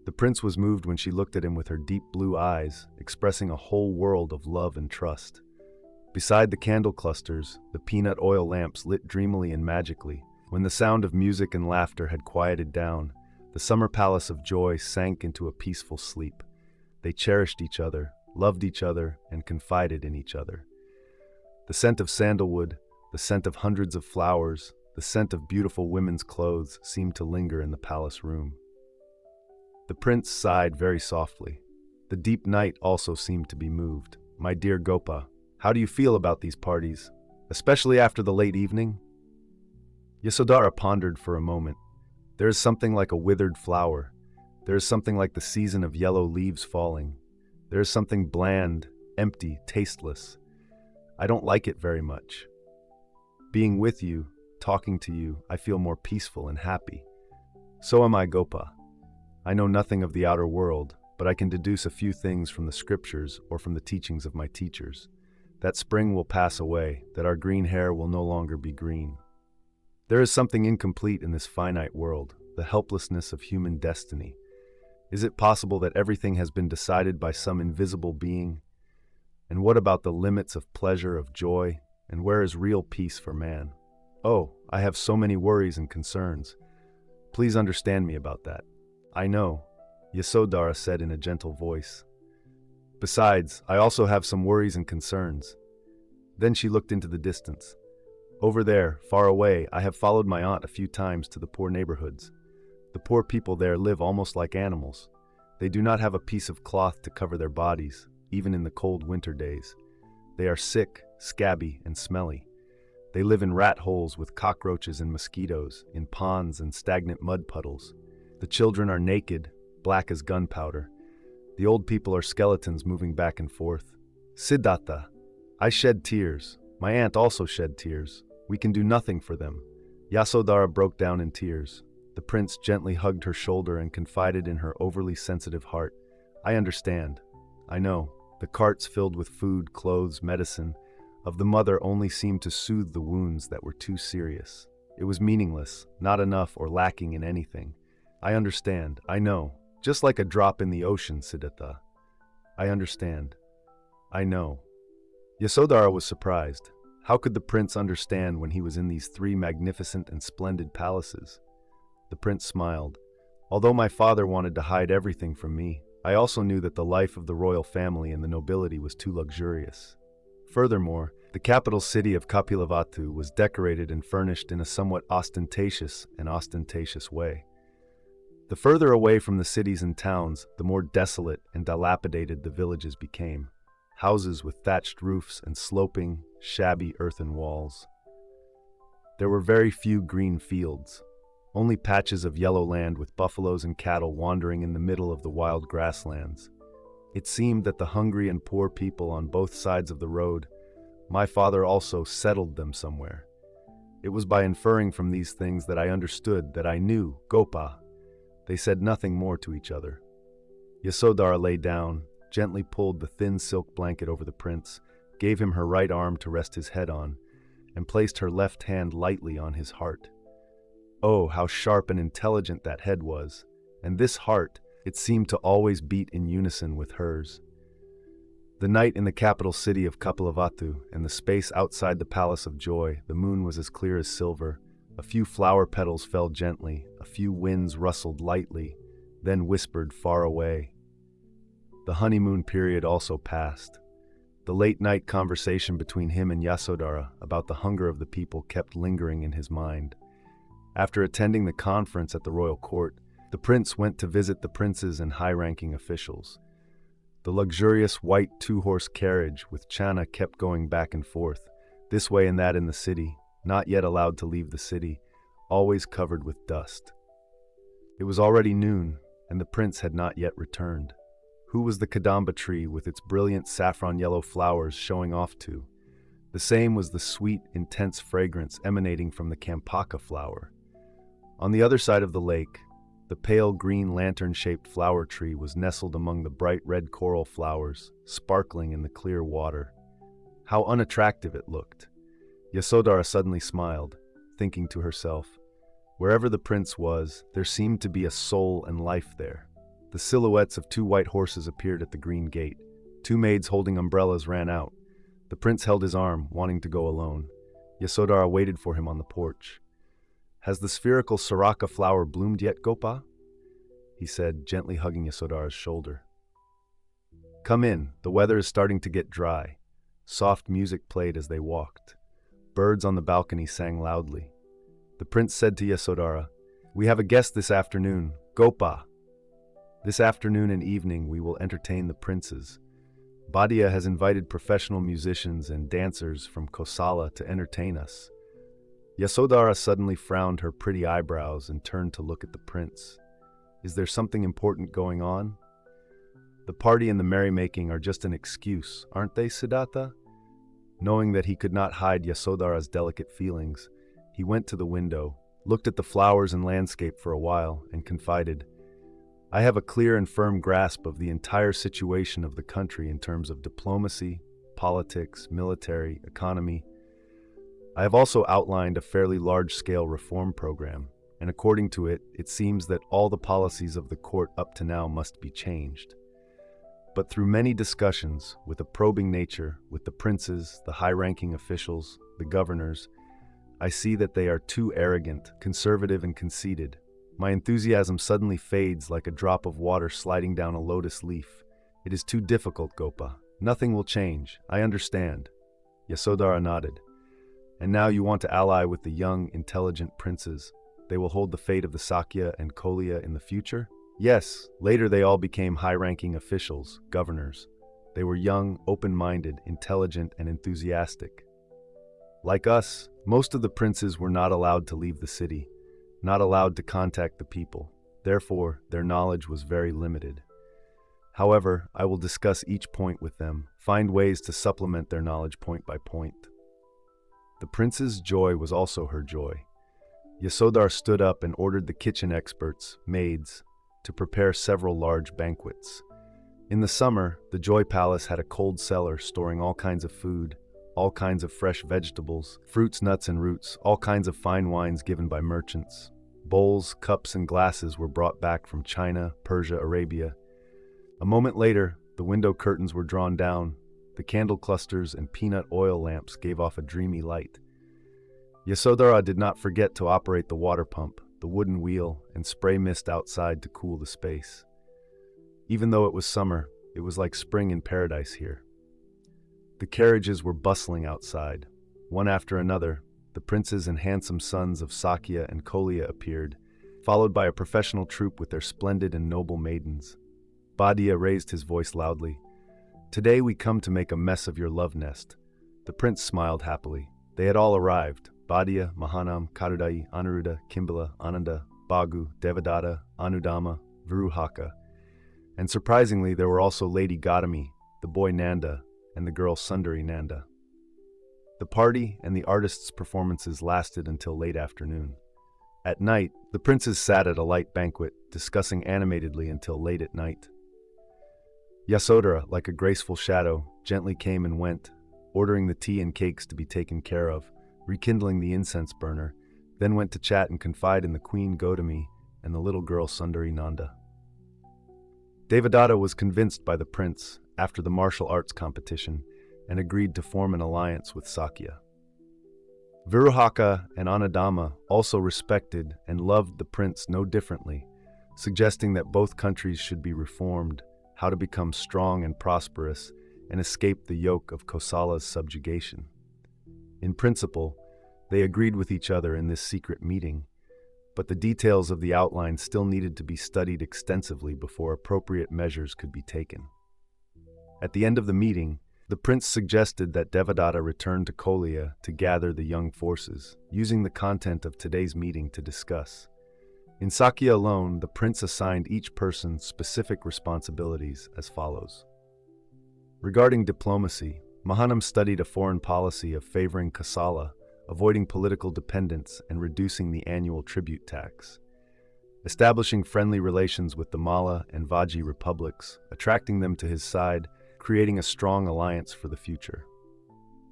The prince was moved when she looked at him with her deep blue eyes, expressing a whole world of love and trust. Beside the candle clusters, the peanut oil lamps lit dreamily and magically. When the sound of music and laughter had quieted down, the summer palace of joy sank into a peaceful sleep. They cherished each other, loved each other, and confided in each other. The scent of sandalwood, the scent of hundreds of flowers, the scent of beautiful women's clothes seemed to linger in the palace room. The prince sighed very softly. The deep night also seemed to be moved. "My dear Gopa, how do you feel about these parties, especially after the late evening?" Yasodhara pondered for a moment. There is something like a withered flower. There is something like the season of yellow leaves falling. There is something bland, empty, tasteless. I don't like it very much. Being with you, talking to you, I feel more peaceful and happy. So am I, Gopa. I know nothing of the outer world, but I can deduce a few things from the scriptures or from the teachings of my teachers. That spring will pass away, that our green hair will no longer be green. There is something incomplete in this finite world, the helplessness of human destiny. Is it possible that everything has been decided by some invisible being? And what about the limits of pleasure, of joy, and where is real peace for man? Oh, I have so many worries and concerns. Please understand me about that. I know, Yasodhara said in a gentle voice. Besides, I also have some worries and concerns. Then she looked into the distance. Over there, far away, I have followed my aunt a few times to the poor neighborhoods. The poor people there live almost like animals. They do not have a piece of cloth to cover their bodies, even in the cold winter days. They are sick, scabby, and smelly. They live in rat holes with cockroaches and mosquitoes, in ponds and stagnant mud puddles. The children are naked, black as gunpowder. The old people are skeletons moving back and forth. Siddhārtha, I shed tears. My aunt also shed tears. We can do nothing for them. Yasodhara broke down in tears. The prince gently hugged her shoulder and confided in her overly sensitive heart. I understand. I know. The carts filled with food, clothes, medicine of the mother only seemed to soothe the wounds that were too serious. It was meaningless, not enough or lacking in anything. I understand. I know. Just like a drop in the ocean, Siddhārtha. I understand. I know. Yasodhara was surprised. How could the prince understand when he was in these three magnificent and splendid palaces? The prince smiled. Although my father wanted to hide everything from me, I also knew that the life of the royal family and the nobility was too luxurious. Furthermore, the capital city of Kapilavatthu was decorated and furnished in a somewhat ostentatious way. The further away from the cities and towns, the more desolate and dilapidated the villages became. Houses with thatched roofs and sloping, shabby earthen walls. There were very few green fields, only patches of yellow land with buffaloes and cattle wandering in the middle of the wild grasslands. It seemed that the hungry and poor people on both sides of the road, my father also settled them somewhere. It was by inferring from these things that I understood that I knew Gopa. They said nothing more to each other. Yasodhara lay down, gently pulled the thin silk blanket over the prince, gave him her right arm to rest his head on, and placed her left hand lightly on his heart. Oh, how sharp and intelligent that head was, and this heart, it seemed to always beat in unison with hers. The night in the capital city of Kapilavatthu and the space outside the Palace of Joy, the moon was as clear as silver. A few flower petals fell gently, a few winds rustled lightly, then whispered far away. The honeymoon period also passed. The late-night conversation between him and Yasodhara about the hunger of the people kept lingering in his mind. After attending the conference at the royal court, the prince went to visit the princes and high-ranking officials. The luxurious white two-horse carriage with Chana kept going back and forth, this way and that in the city, not yet allowed to leave the city, always covered with dust. It was already noon, and the prince had not yet returned. Who was the kadamba tree with its brilliant saffron-yellow flowers showing off to? The same was the sweet, intense fragrance emanating from the kampaka flower. On the other side of the lake, the pale green lantern-shaped flower tree was nestled among the bright red coral flowers, sparkling in the clear water. How unattractive it looked. Yasodhara suddenly smiled, thinking to herself, wherever the prince was, there seemed to be a soul and life there. The silhouettes of two white horses appeared at the green gate. Two maids holding umbrellas ran out. The prince held his arm, wanting to go alone. Yasodhara waited for him on the porch. Has the spherical saraka flower bloomed yet, Gopa? He said, gently hugging Yasodhara's shoulder. Come in, the weather is starting to get dry. Soft music played as they walked. Birds on the balcony sang loudly. The prince said to Yasodhara, "We have a guest this afternoon, Gopa. This afternoon and evening we will entertain the princes. Bhadia has invited professional musicians and dancers from Kosala to entertain us." Yasodhara suddenly frowned her pretty eyebrows and turned to look at the prince. Is there something important going on? The party and the merrymaking are just an excuse, aren't they, Siddhārtha? Knowing that he could not hide Yasodhara's delicate feelings, he went to the window, looked at the flowers and landscape for a while, and confided, "I have a clear and firm grasp of the entire situation of the country in terms of diplomacy, politics, military, economy. I have also outlined a fairly large-scale reform program, and according to it, it seems that all the policies of the court up to now must be changed. But through many discussions, with a probing nature, with the princes, the high-ranking officials, the governors, I see that they are too arrogant, conservative, and conceited. My enthusiasm suddenly fades like a drop of water sliding down a lotus leaf. It is too difficult, Gopa. Nothing will change. I understand." Yasodhara nodded. "And now you want to ally with the young, intelligent princes. They will hold the fate of the Sakya and Kolya in the future?" "Yes, later they all became high-ranking officials, governors. They were young, open-minded, intelligent, and enthusiastic. Like us, most of the princes were not allowed to leave the city, not allowed to contact the people. Therefore, their knowledge was very limited. However, I will discuss each point with them, find ways to supplement their knowledge point by point." The prince's joy was also her joy. Yasodhara stood up and ordered the kitchen experts, maids, to prepare several large banquets. In the summer, the Joy Palace had a cold cellar storing all kinds of food, all kinds of fresh vegetables, fruits, nuts, and roots, all kinds of fine wines given by merchants. Bowls, cups, and glasses were brought back from China, Persia, Arabia. A moment later, the window curtains were drawn down, the candle clusters and peanut oil lamps gave off a dreamy light. Yasodhara did not forget to operate the water pump, the wooden wheel, and spray mist outside to cool the space. Even though it was summer, it was like spring in paradise here. The carriages were bustling outside. One after another, the princes and handsome sons of Sakya and Kolya appeared, followed by a professional troupe with their splendid and noble maidens. Bhadia raised his voice loudly. "Today we come to make a mess of your love nest." The prince smiled happily. They had all arrived. Bhadia, Mahanam, Karudai, Anuruddha, Kimbala, Ananda, Bhagu, Devadatta, Anudama, Viruhaka. And surprisingly, there were also Lady Gautami, the boy Nanda, and the girl Sundari Nanda. The party and the artists' performances lasted until late afternoon. At night, the princes sat at a light banquet, discussing animatedly until late at night. Yasodhara, like a graceful shadow, gently came and went, ordering the tea and cakes to be taken care of, rekindling the incense burner, then went to chat and confide in the Queen Gautami and the little girl Sundari Nanda. Devadatta was convinced by the prince after the martial arts competition and agreed to form an alliance with Sakya. Viruhaka and Anandama also respected and loved the prince no differently, suggesting that both countries should be reformed, how to become strong and prosperous, and escape the yoke of Kosala's subjugation. In principle, they agreed with each other in this secret meeting, but the details of the outline still needed to be studied extensively before appropriate measures could be taken. At the end of the meeting, the prince suggested that Devadatta return to Kolya to gather the young forces, using the content of today's meeting to discuss. In Sakya alone, the prince assigned each person specific responsibilities as follows. Regarding diplomacy, Mahanam studied a foreign policy of favoring Kosala, avoiding political dependence and reducing the annual tribute tax, establishing friendly relations with the Malla and Vaji republics, attracting them to his side, creating a strong alliance for the future.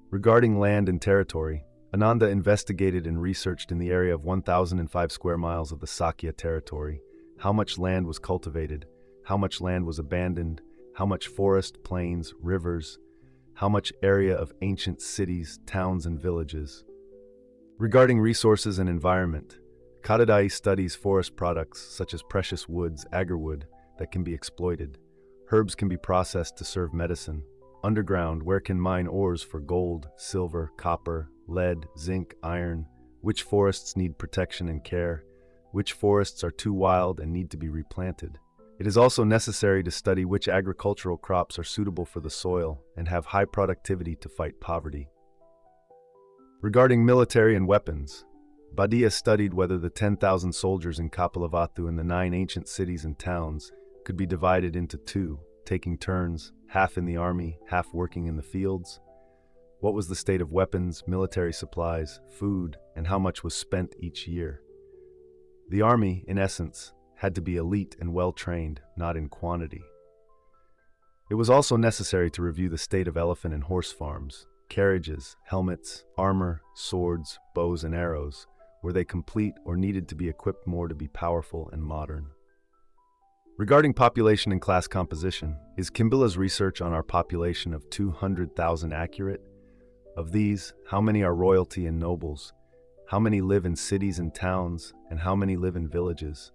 Regarding land and territory, Ananda investigated and researched in the area of 1,005 square miles of the Sakya territory, how much land was cultivated, how much land was abandoned, how much forest, plains, rivers, how much area of ancient cities, towns, and villages. Regarding resources and environment, Karudai studies forest products such as precious woods, agarwood, that can be exploited, Herbs can be processed to serve medicine. Underground, where can mine ores for gold, silver, copper, lead, zinc, iron? Which forests need protection and care? Which forests are too wild and need to be replanted? It is also necessary to study which agricultural crops are suitable for the soil and have high productivity to fight poverty. Regarding military and weapons, Badia studied whether the 10,000 soldiers in Kapilavatthu and the 9 ancient cities and towns could be divided into 2, taking turns, half in the army, half working in the fields. What was the state of weapons, military supplies, food, and how much was spent each year? The army, in essence, had to be elite and well-trained, not in quantity. It was also necessary to review the state of elephant and horse farms, carriages, helmets, armor, swords, bows, and arrows. Were they complete or needed to be equipped more to be powerful and modern? Regarding population and class composition, is Kimbila's research on our population of 200,000 accurate? Of these, how many are royalty and nobles? How many live in cities and towns, and how many live in villages?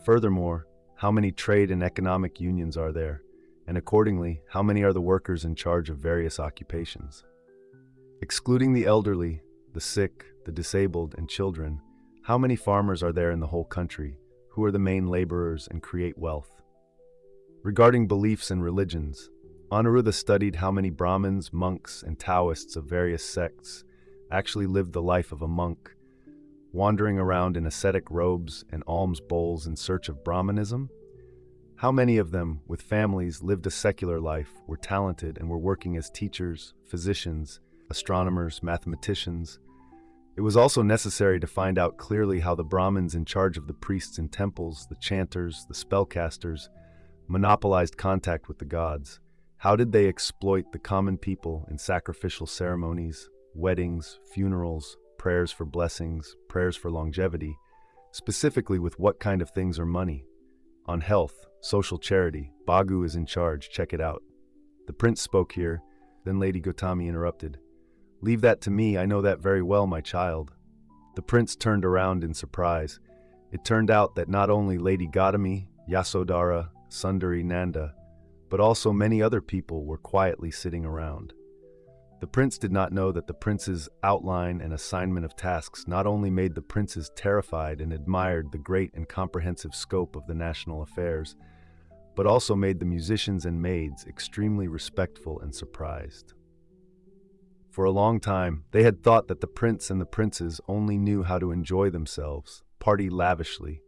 Furthermore, how many trade and economic unions are there? And accordingly, how many are the workers in charge of various occupations? Excluding the elderly, the sick, the disabled, and children, how many farmers are there in the whole country? Who are the main laborers and create wealth? Regarding beliefs and religions, Anuruddha studied how many Brahmins, monks, and Taoists of various sects actually lived the life of a monk, wandering around in ascetic robes and alms bowls in search of Brahmanism? How many of them, with families, lived a secular life, were talented, and were working as teachers, physicians, astronomers, mathematicians? It was also necessary to find out clearly how the Brahmins in charge of the priests in temples, the chanters, the spellcasters, monopolized contact with the gods. How did they exploit the common people in sacrificial ceremonies, weddings, funerals, prayers for blessings, prayers for longevity, specifically with what kind of things or money? On health, social charity, Bagu is in charge, check it out. The prince spoke here, then Lady Gautami interrupted. Leave that to me, I know that very well, my child. The prince turned around in surprise. It turned out that not only Lady Gautami, Yasodhara, Sundari Nanda, but also many other people were quietly sitting around. The prince did not know that the prince's outline and assignment of tasks not only made the princes terrified and admired the great and comprehensive scope of the national affairs, but also made the musicians and maids extremely respectful and surprised. For a long time, they had thought that the prince and the princess only knew how to enjoy themselves, party lavishly,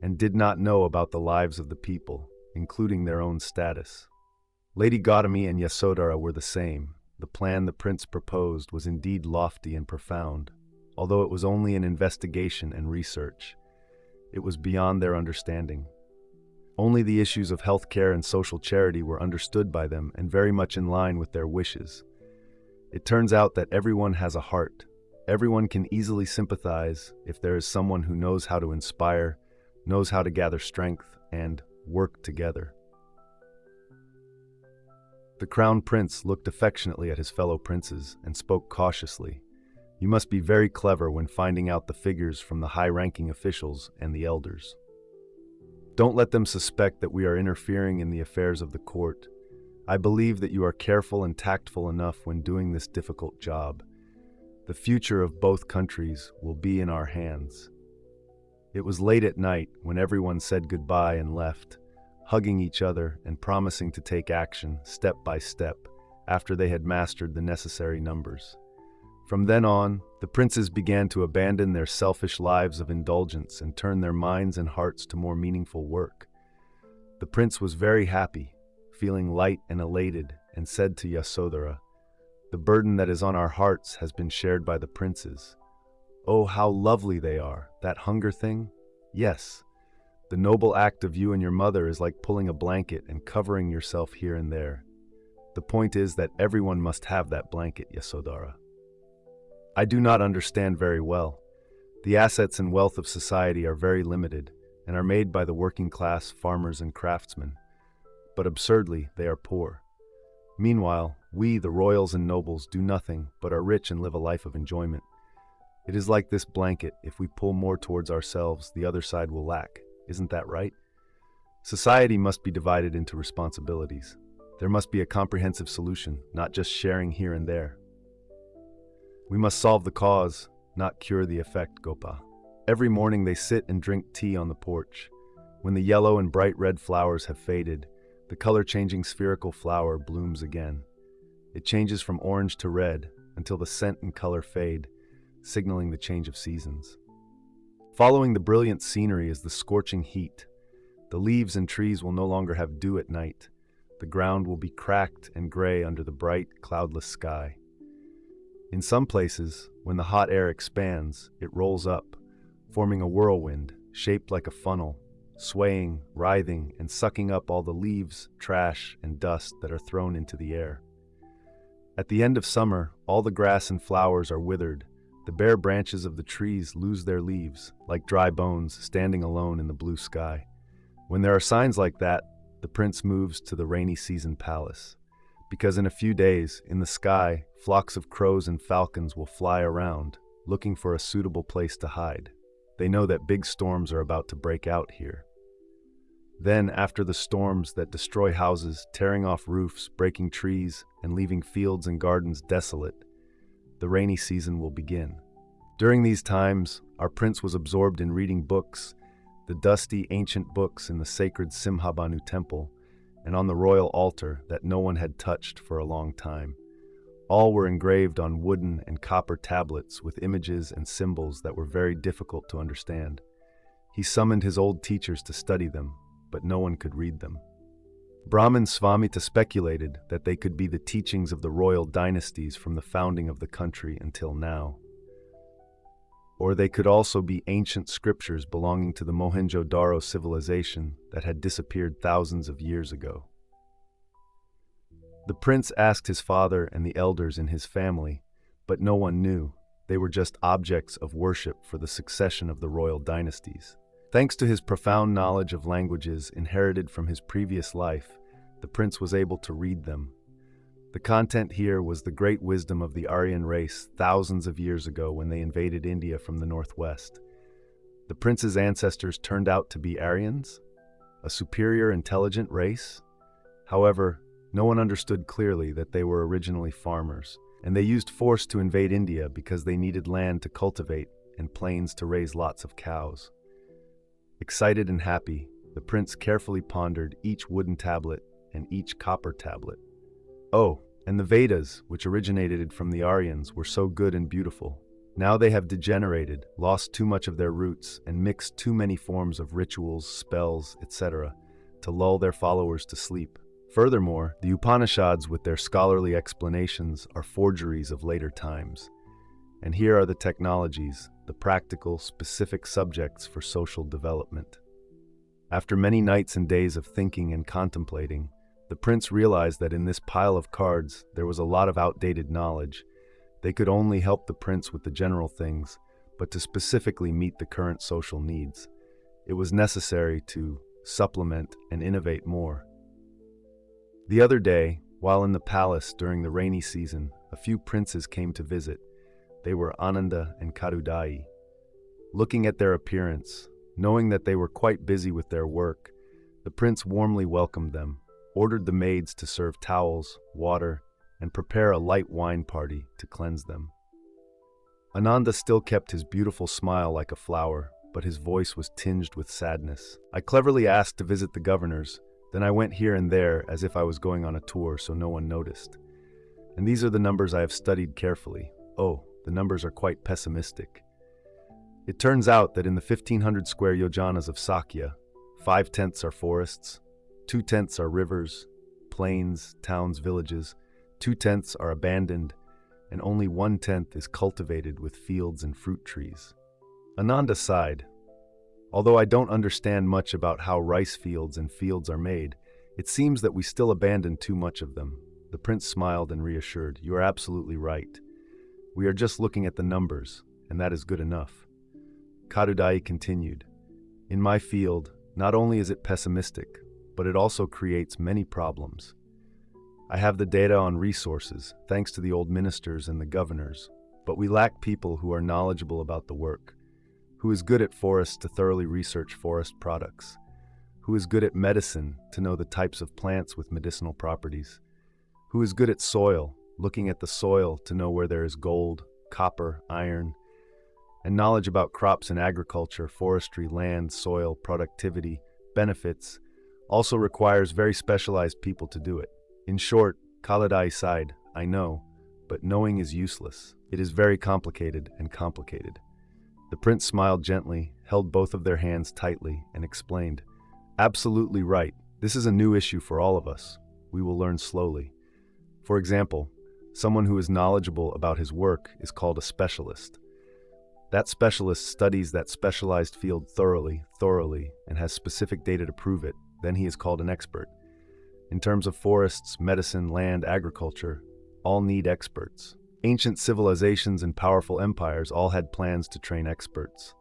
and did not know about the lives of the people, including their own status. Lady Gautami and Yasodhara were the same. The plan the prince proposed was indeed lofty and profound, although it was only an investigation and research. It was beyond their understanding. Only the issues of healthcare and social charity were understood by them and very much in line with their wishes. It turns out that everyone has a heart. Everyone can easily sympathize if there is someone who knows how to inspire, knows how to gather strength, and work together. The crown prince looked affectionately at his fellow princes and spoke cautiously. You must be very clever when finding out the figures from the high-ranking officials and the elders. Don't let them suspect that we are interfering in the affairs of the court. I believe that you are careful and tactful enough when doing this difficult job. The future of both countries will be in our hands. It was late at night when everyone said goodbye and left, hugging each other and promising to take action step by step after they had mastered the necessary numbers. From then on, the princes began to abandon their selfish lives of indulgence and turn their minds and hearts to more meaningful work. The prince was very happy, feeling light and elated, and said to Yasodhara, "The burden that is on our hearts has been shared by the princes. Oh, how lovely they are! That hunger thing? Yes. The noble act of you and your mother is like pulling a blanket and covering yourself here and there. The point is that everyone must have that blanket, Yasodhara." I do not understand very well. The assets and wealth of society are very limited and are made by the working class, farmers, and craftsmen. But absurdly, they are poor. Meanwhile, we, the royals and nobles, do nothing but are rich and live a life of enjoyment. It is like this blanket. If we pull more towards ourselves, the other side will lack. Isn't that right? Society must be divided into responsibilities. There must be a comprehensive solution, not just sharing here and there. We must solve the cause, not cure the effect, Gopa. Every morning they sit and drink tea on the porch. When the yellow and bright red flowers have faded, the color-changing spherical flower blooms again. It changes from orange to red until the scent and color fade, signaling the change of seasons. Following the brilliant scenery is the scorching heat. The leaves and trees will no longer have dew at night. The ground will be cracked and gray under the bright, cloudless sky. In some places, when the hot air expands, it rolls up, forming a whirlwind shaped like a funnel, swaying, writhing, and sucking up all the leaves, trash, and dust that are thrown into the air. At the end of summer, all the grass and flowers are withered. The bare branches of the trees lose their leaves, like dry bones standing alone in the blue sky. When there are signs like that, the prince moves to the rainy season palace. Because in a few days, in the sky, flocks of crows and falcons will fly around, looking for a suitable place to hide. They know that big storms are about to break out here. Then, after the storms that destroy houses, tearing off roofs, breaking trees, and leaving fields and gardens desolate, the rainy season will begin. During these times, our prince was absorbed in reading books, the dusty, ancient books in the sacred Simhabanu temple, and on the royal altar that no one had touched for a long time. All were engraved on wooden and copper tablets with images and symbols that were very difficult to understand. He summoned his old teachers to study them, but no one could read them. Brahmin Svamita speculated that they could be the teachings of the royal dynasties from the founding of the country until now. Or they could also be ancient scriptures belonging to the Mohenjo-Daro civilization that had disappeared thousands of years ago. The prince asked his father and the elders in his family, but no one knew. They were just objects of worship for the succession of the royal dynasties. Thanks to his profound knowledge of languages inherited from his previous life, the prince was able to read them. The content here was the great wisdom of the Aryan race thousands of years ago when they invaded India from the northwest. The prince's ancestors turned out to be Aryans, a superior intelligent race. However, no one understood clearly that they were originally farmers, and they used force to invade India because they needed land to cultivate and plains to raise lots of cows. Excited and happy, the prince carefully pondered each wooden tablet and each copper tablet. Oh, and the Vedas, which originated from the Aryans, were so good and beautiful. Now they have degenerated, lost too much of their roots, and mixed too many forms of rituals, spells, etc., to lull their followers to sleep. Furthermore, the Upanishads with their scholarly explanations are forgeries of later times. And here are the technologies, the practical, specific subjects for social development. After many nights and days of thinking and contemplating, the prince realized that in this pile of cards there was a lot of outdated knowledge. They could only help the prince with the general things, but to specifically meet the current social needs, it was necessary to supplement and innovate more. The other day, while in the palace during the rainy season, a few princes came to visit. They were Ananda and Kadudai. Looking at their appearance, knowing that they were quite busy with their work, the prince warmly welcomed them, ordered the maids to serve towels, water, and prepare a light wine party to cleanse them. Ananda still kept his beautiful smile like a flower, but his voice was tinged with sadness. I cleverly asked to visit the governors, then I went here and there as if I was going on a tour so no one noticed. And these are the numbers I have studied carefully. Oh, the numbers are quite pessimistic. It turns out that in the 1,500 square yojanas of Sakya, 5/10 are forests, 2/10 are rivers, plains, towns, villages, 2/10 are abandoned, and only 1/10 is cultivated with fields and fruit trees. Ananda sighed. Although I don't understand much about how rice fields and fields are made, it seems that we still abandon too much of them. The prince smiled and reassured, "You are absolutely right. We are just looking at the numbers, and that is good enough." Kadudai continued, "In my field, not only is it pessimistic, but it also creates many problems. I have the data on resources, thanks to the old ministers and the governors, but we lack people who are knowledgeable about the work, who is good at forests to thoroughly research forest products, Who is good at medicine, to know the types of plants with medicinal properties? Who is good at soil, looking at the soil to know where there is gold, copper, iron, and knowledge about crops and agriculture, forestry, land, soil, productivity, benefits, also requires very specialized people to do it. In short, Kaladai sighed, I know, but knowing is useless. It is very complicated and complicated. The prince smiled gently, held both of their hands tightly, and explained, absolutely right. This is a new issue for all of us. We will learn slowly. For example, someone who is knowledgeable about his work is called a specialist. That specialist studies that specialized field thoroughly, and has specific data to prove it. Then he is called an expert. In terms of forests, medicine, land, agriculture, all need experts. Ancient civilizations and powerful empires all had plans to train experts.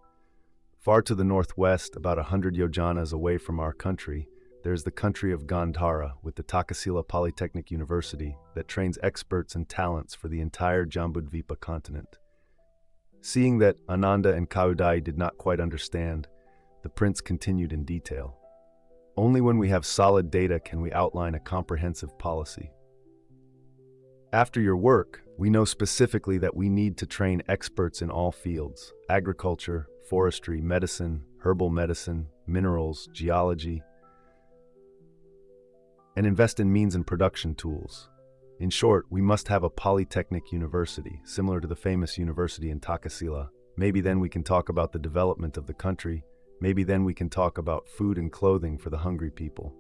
Far to the northwest, about 100 yojanas away from our country, there is the country of Gandhara with the Takasila Polytechnic University that trains experts and talents for the entire Jambudvipa continent. Seeing that Ananda and Kaudai did not quite understand, the prince continued in detail. Only when we have solid data can we outline a comprehensive policy. After your work, we know specifically that we need to train experts in all fields: agriculture, forestry, medicine, herbal medicine, minerals, geology, and invest in means and production tools. In short, we must have a polytechnic university, similar to the famous university in Takasila. Maybe then we can talk about the development of the country. Maybe then we can talk about food and clothing for the hungry people.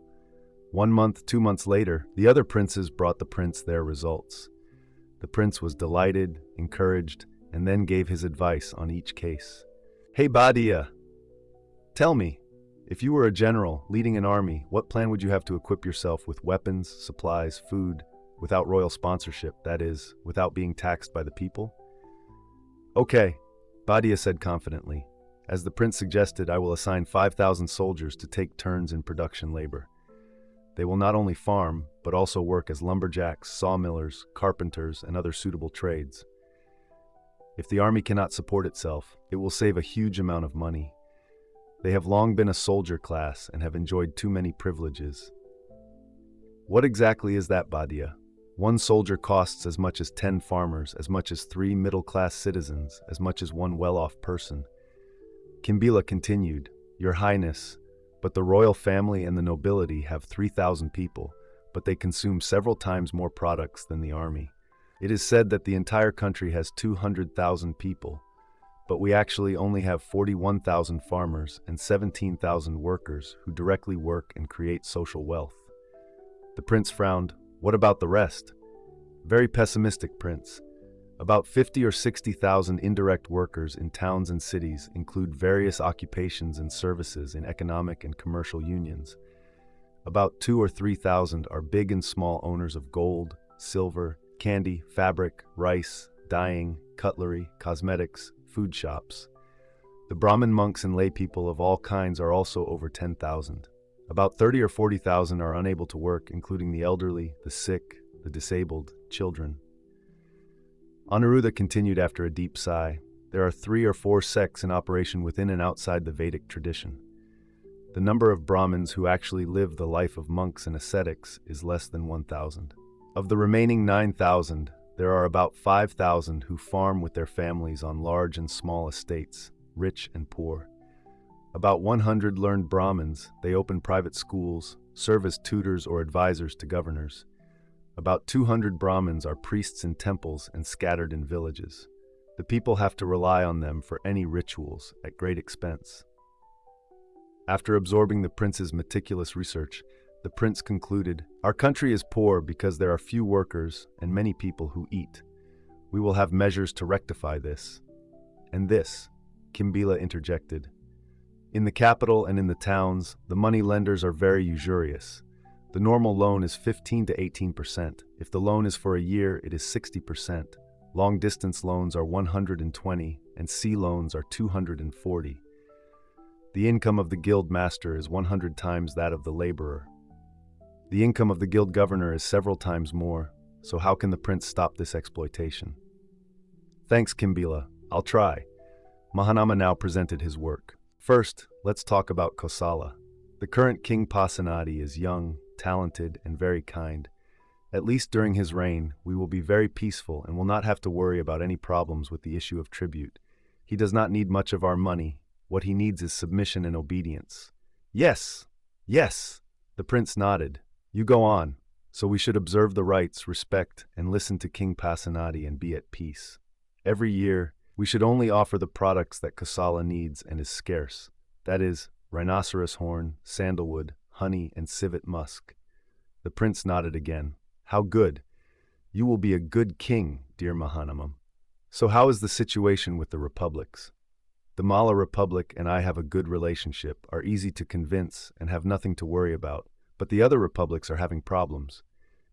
1 month, 2 months later, the other princes brought the prince their results. The prince was delighted, encouraged, and then gave his advice on each case. Hey Badia, tell me, if you were a general leading an army, what plan would you have to equip yourself with weapons, supplies, food, without royal sponsorship, that is, without being taxed by the people? Okay, Badia said confidently. As the prince suggested, I will assign 5,000 soldiers to take turns in production labor. They will not only farm, but also work as lumberjacks, sawmillers, carpenters, and other suitable trades. If the army cannot support itself, it will save a huge amount of money. They have long been a soldier class and have enjoyed too many privileges. What exactly is that, Badia? 1 soldier costs as much as 10 farmers, as much as 3 middle-class citizens, as much as 1 well-off person. Kimbila continued, Your Highness, but the royal family and the nobility have 3,000 people, but they consume several times more products than the army. It is said that the entire country has 200,000 people, but we actually only have 41,000 farmers and 17,000 workers who directly work and create social wealth. The prince frowned. What about the rest? Very pessimistic, Prince. About 50 or 60,000 indirect workers in towns and cities include various occupations and services in economic and commercial unions. About 2,000 or 3,000 are big and small owners of gold, silver, candy, fabric, rice, dyeing, cutlery, cosmetics, food shops. The Brahmin monks and lay people of all kinds are also over 10,000. About 30 or 40,000 are unable to work, including the elderly, the sick, the disabled, children. Anuruddha continued after a deep sigh. There are 3 or 4 sects in operation within and outside the Vedic tradition. The number of Brahmins who actually live the life of monks and ascetics is less than 1,000. Of the remaining 9,000, there are about 5,000 who farm with their families on large and small estates, rich and poor. About 100 learned Brahmins, they open private schools, serve as tutors or advisors to governors. About 200 Brahmins are priests in temples and scattered in villages. The people have to rely on them for any rituals at great expense. After absorbing the prince's meticulous research, the prince concluded, Our country is poor because there are few workers and many people who eat. We will have measures to rectify this. And this, Kimbila interjected. In the capital and in the towns, the money lenders are very usurious. The normal loan is 15 to 18%. If the loan is for a year, it is 60%. Long-distance loans are 120, and sea loans are 240. The income of the guild master is 100 times that of the laborer. The income of the guild governor is several times more, so how can the prince stop this exploitation? Thanks, Kimbila. I'll try. Mahanama now presented his work. First, let's talk about Kosala. The current King Pasenadi is young, talented, and very kind. At least during his reign, we will be very peaceful and will not have to worry about any problems with the issue of tribute. He does not need much of our money. What he needs is submission and obedience. Yes, yes, the prince nodded. You go on. So we should observe the rites, respect, and listen to King Pasenadi and be at peace. Every year, we should only offer the products that Kosala needs and is scarce. That is, rhinoceros horn, sandalwood, honey, and civet musk. The prince nodded again. How good. You will be a good king, dear Mahanamam. So how is the situation with the republics? The Mala Republic and I have a good relationship, are easy to convince, and have nothing to worry about. But the other republics are having problems.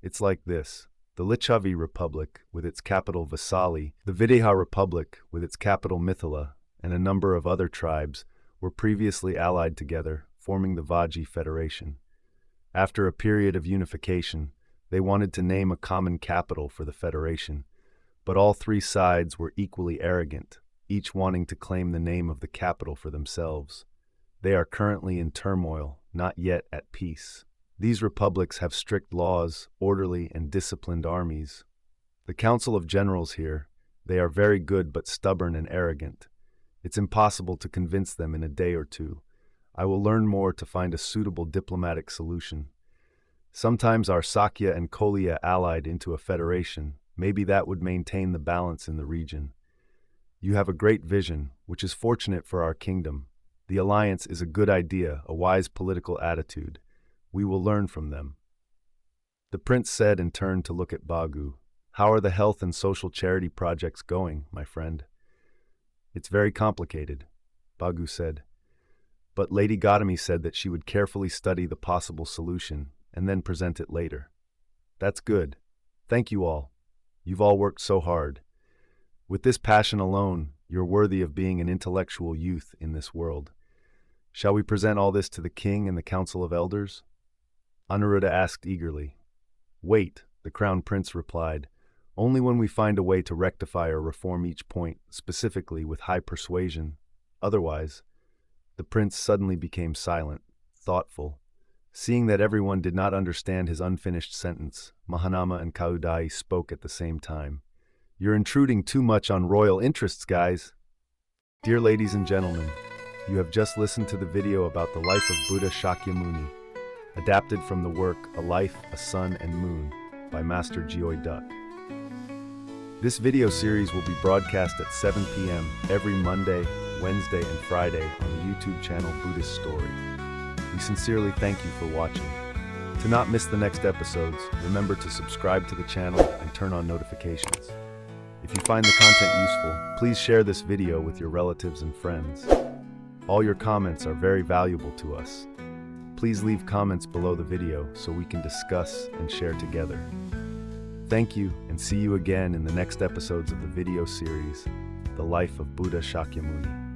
It's like this. The Lichavi Republic, with its capital Vasali, the Videha Republic, with its capital Mithila, and a number of other tribes, were previously allied together, forming the Vaji Federation. After a period of unification, they wanted to name a common capital for the federation, but all three sides were equally arrogant, each wanting to claim the name of the capital for themselves. They are currently in turmoil, not yet at peace. These republics have strict laws, orderly and disciplined armies. The Council of Generals here, they are very good but stubborn and arrogant. It's impossible to convince them in a day or two. I will learn more to find a suitable diplomatic solution. Sometimes our Sakya and Koliya allied into a federation. Maybe that would maintain the balance in the region. You have a great vision, which is fortunate for our kingdom. The alliance is a good idea, a wise political attitude. We will learn from them. The prince said and turned to look at Bagu. How are the health and social charity projects going, my friend? It's very complicated, Bagu said. But Lady Gautami said that she would carefully study the possible solution and then present it later. That's good. Thank you all. You've all worked so hard. With this passion alone, you're worthy of being an intellectual youth in this world. Shall we present all this to the king and the council of elders? Anuruddha asked eagerly. Wait, the crown prince replied. Only when we find a way to rectify or reform each point, specifically with high persuasion. Otherwise, the prince suddenly became silent, thoughtful. Seeing that everyone did not understand his unfinished sentence, Mahanama and Kaudai spoke at the same time. You're intruding too much on royal interests, guys. Dear ladies and gentlemen, you have just listened to the video about the life of Buddha Shakyamuni, adapted from the work A Life, a Sun and Moon by Master Gioi Duc. This video series will be broadcast at 7 p.m. every Monday, Wednesday, and Friday on the YouTube channel Buddhist Story. We sincerely thank you for watching. To not miss the next episodes, remember to subscribe to the channel and turn on notifications. If you find the content useful, please share this video with your relatives and friends. All your comments are very valuable to us. Please leave comments below the video so we can discuss and share together. Thank you, and see you again in the next episodes of the video series, The Life of Buddha Shakyamuni.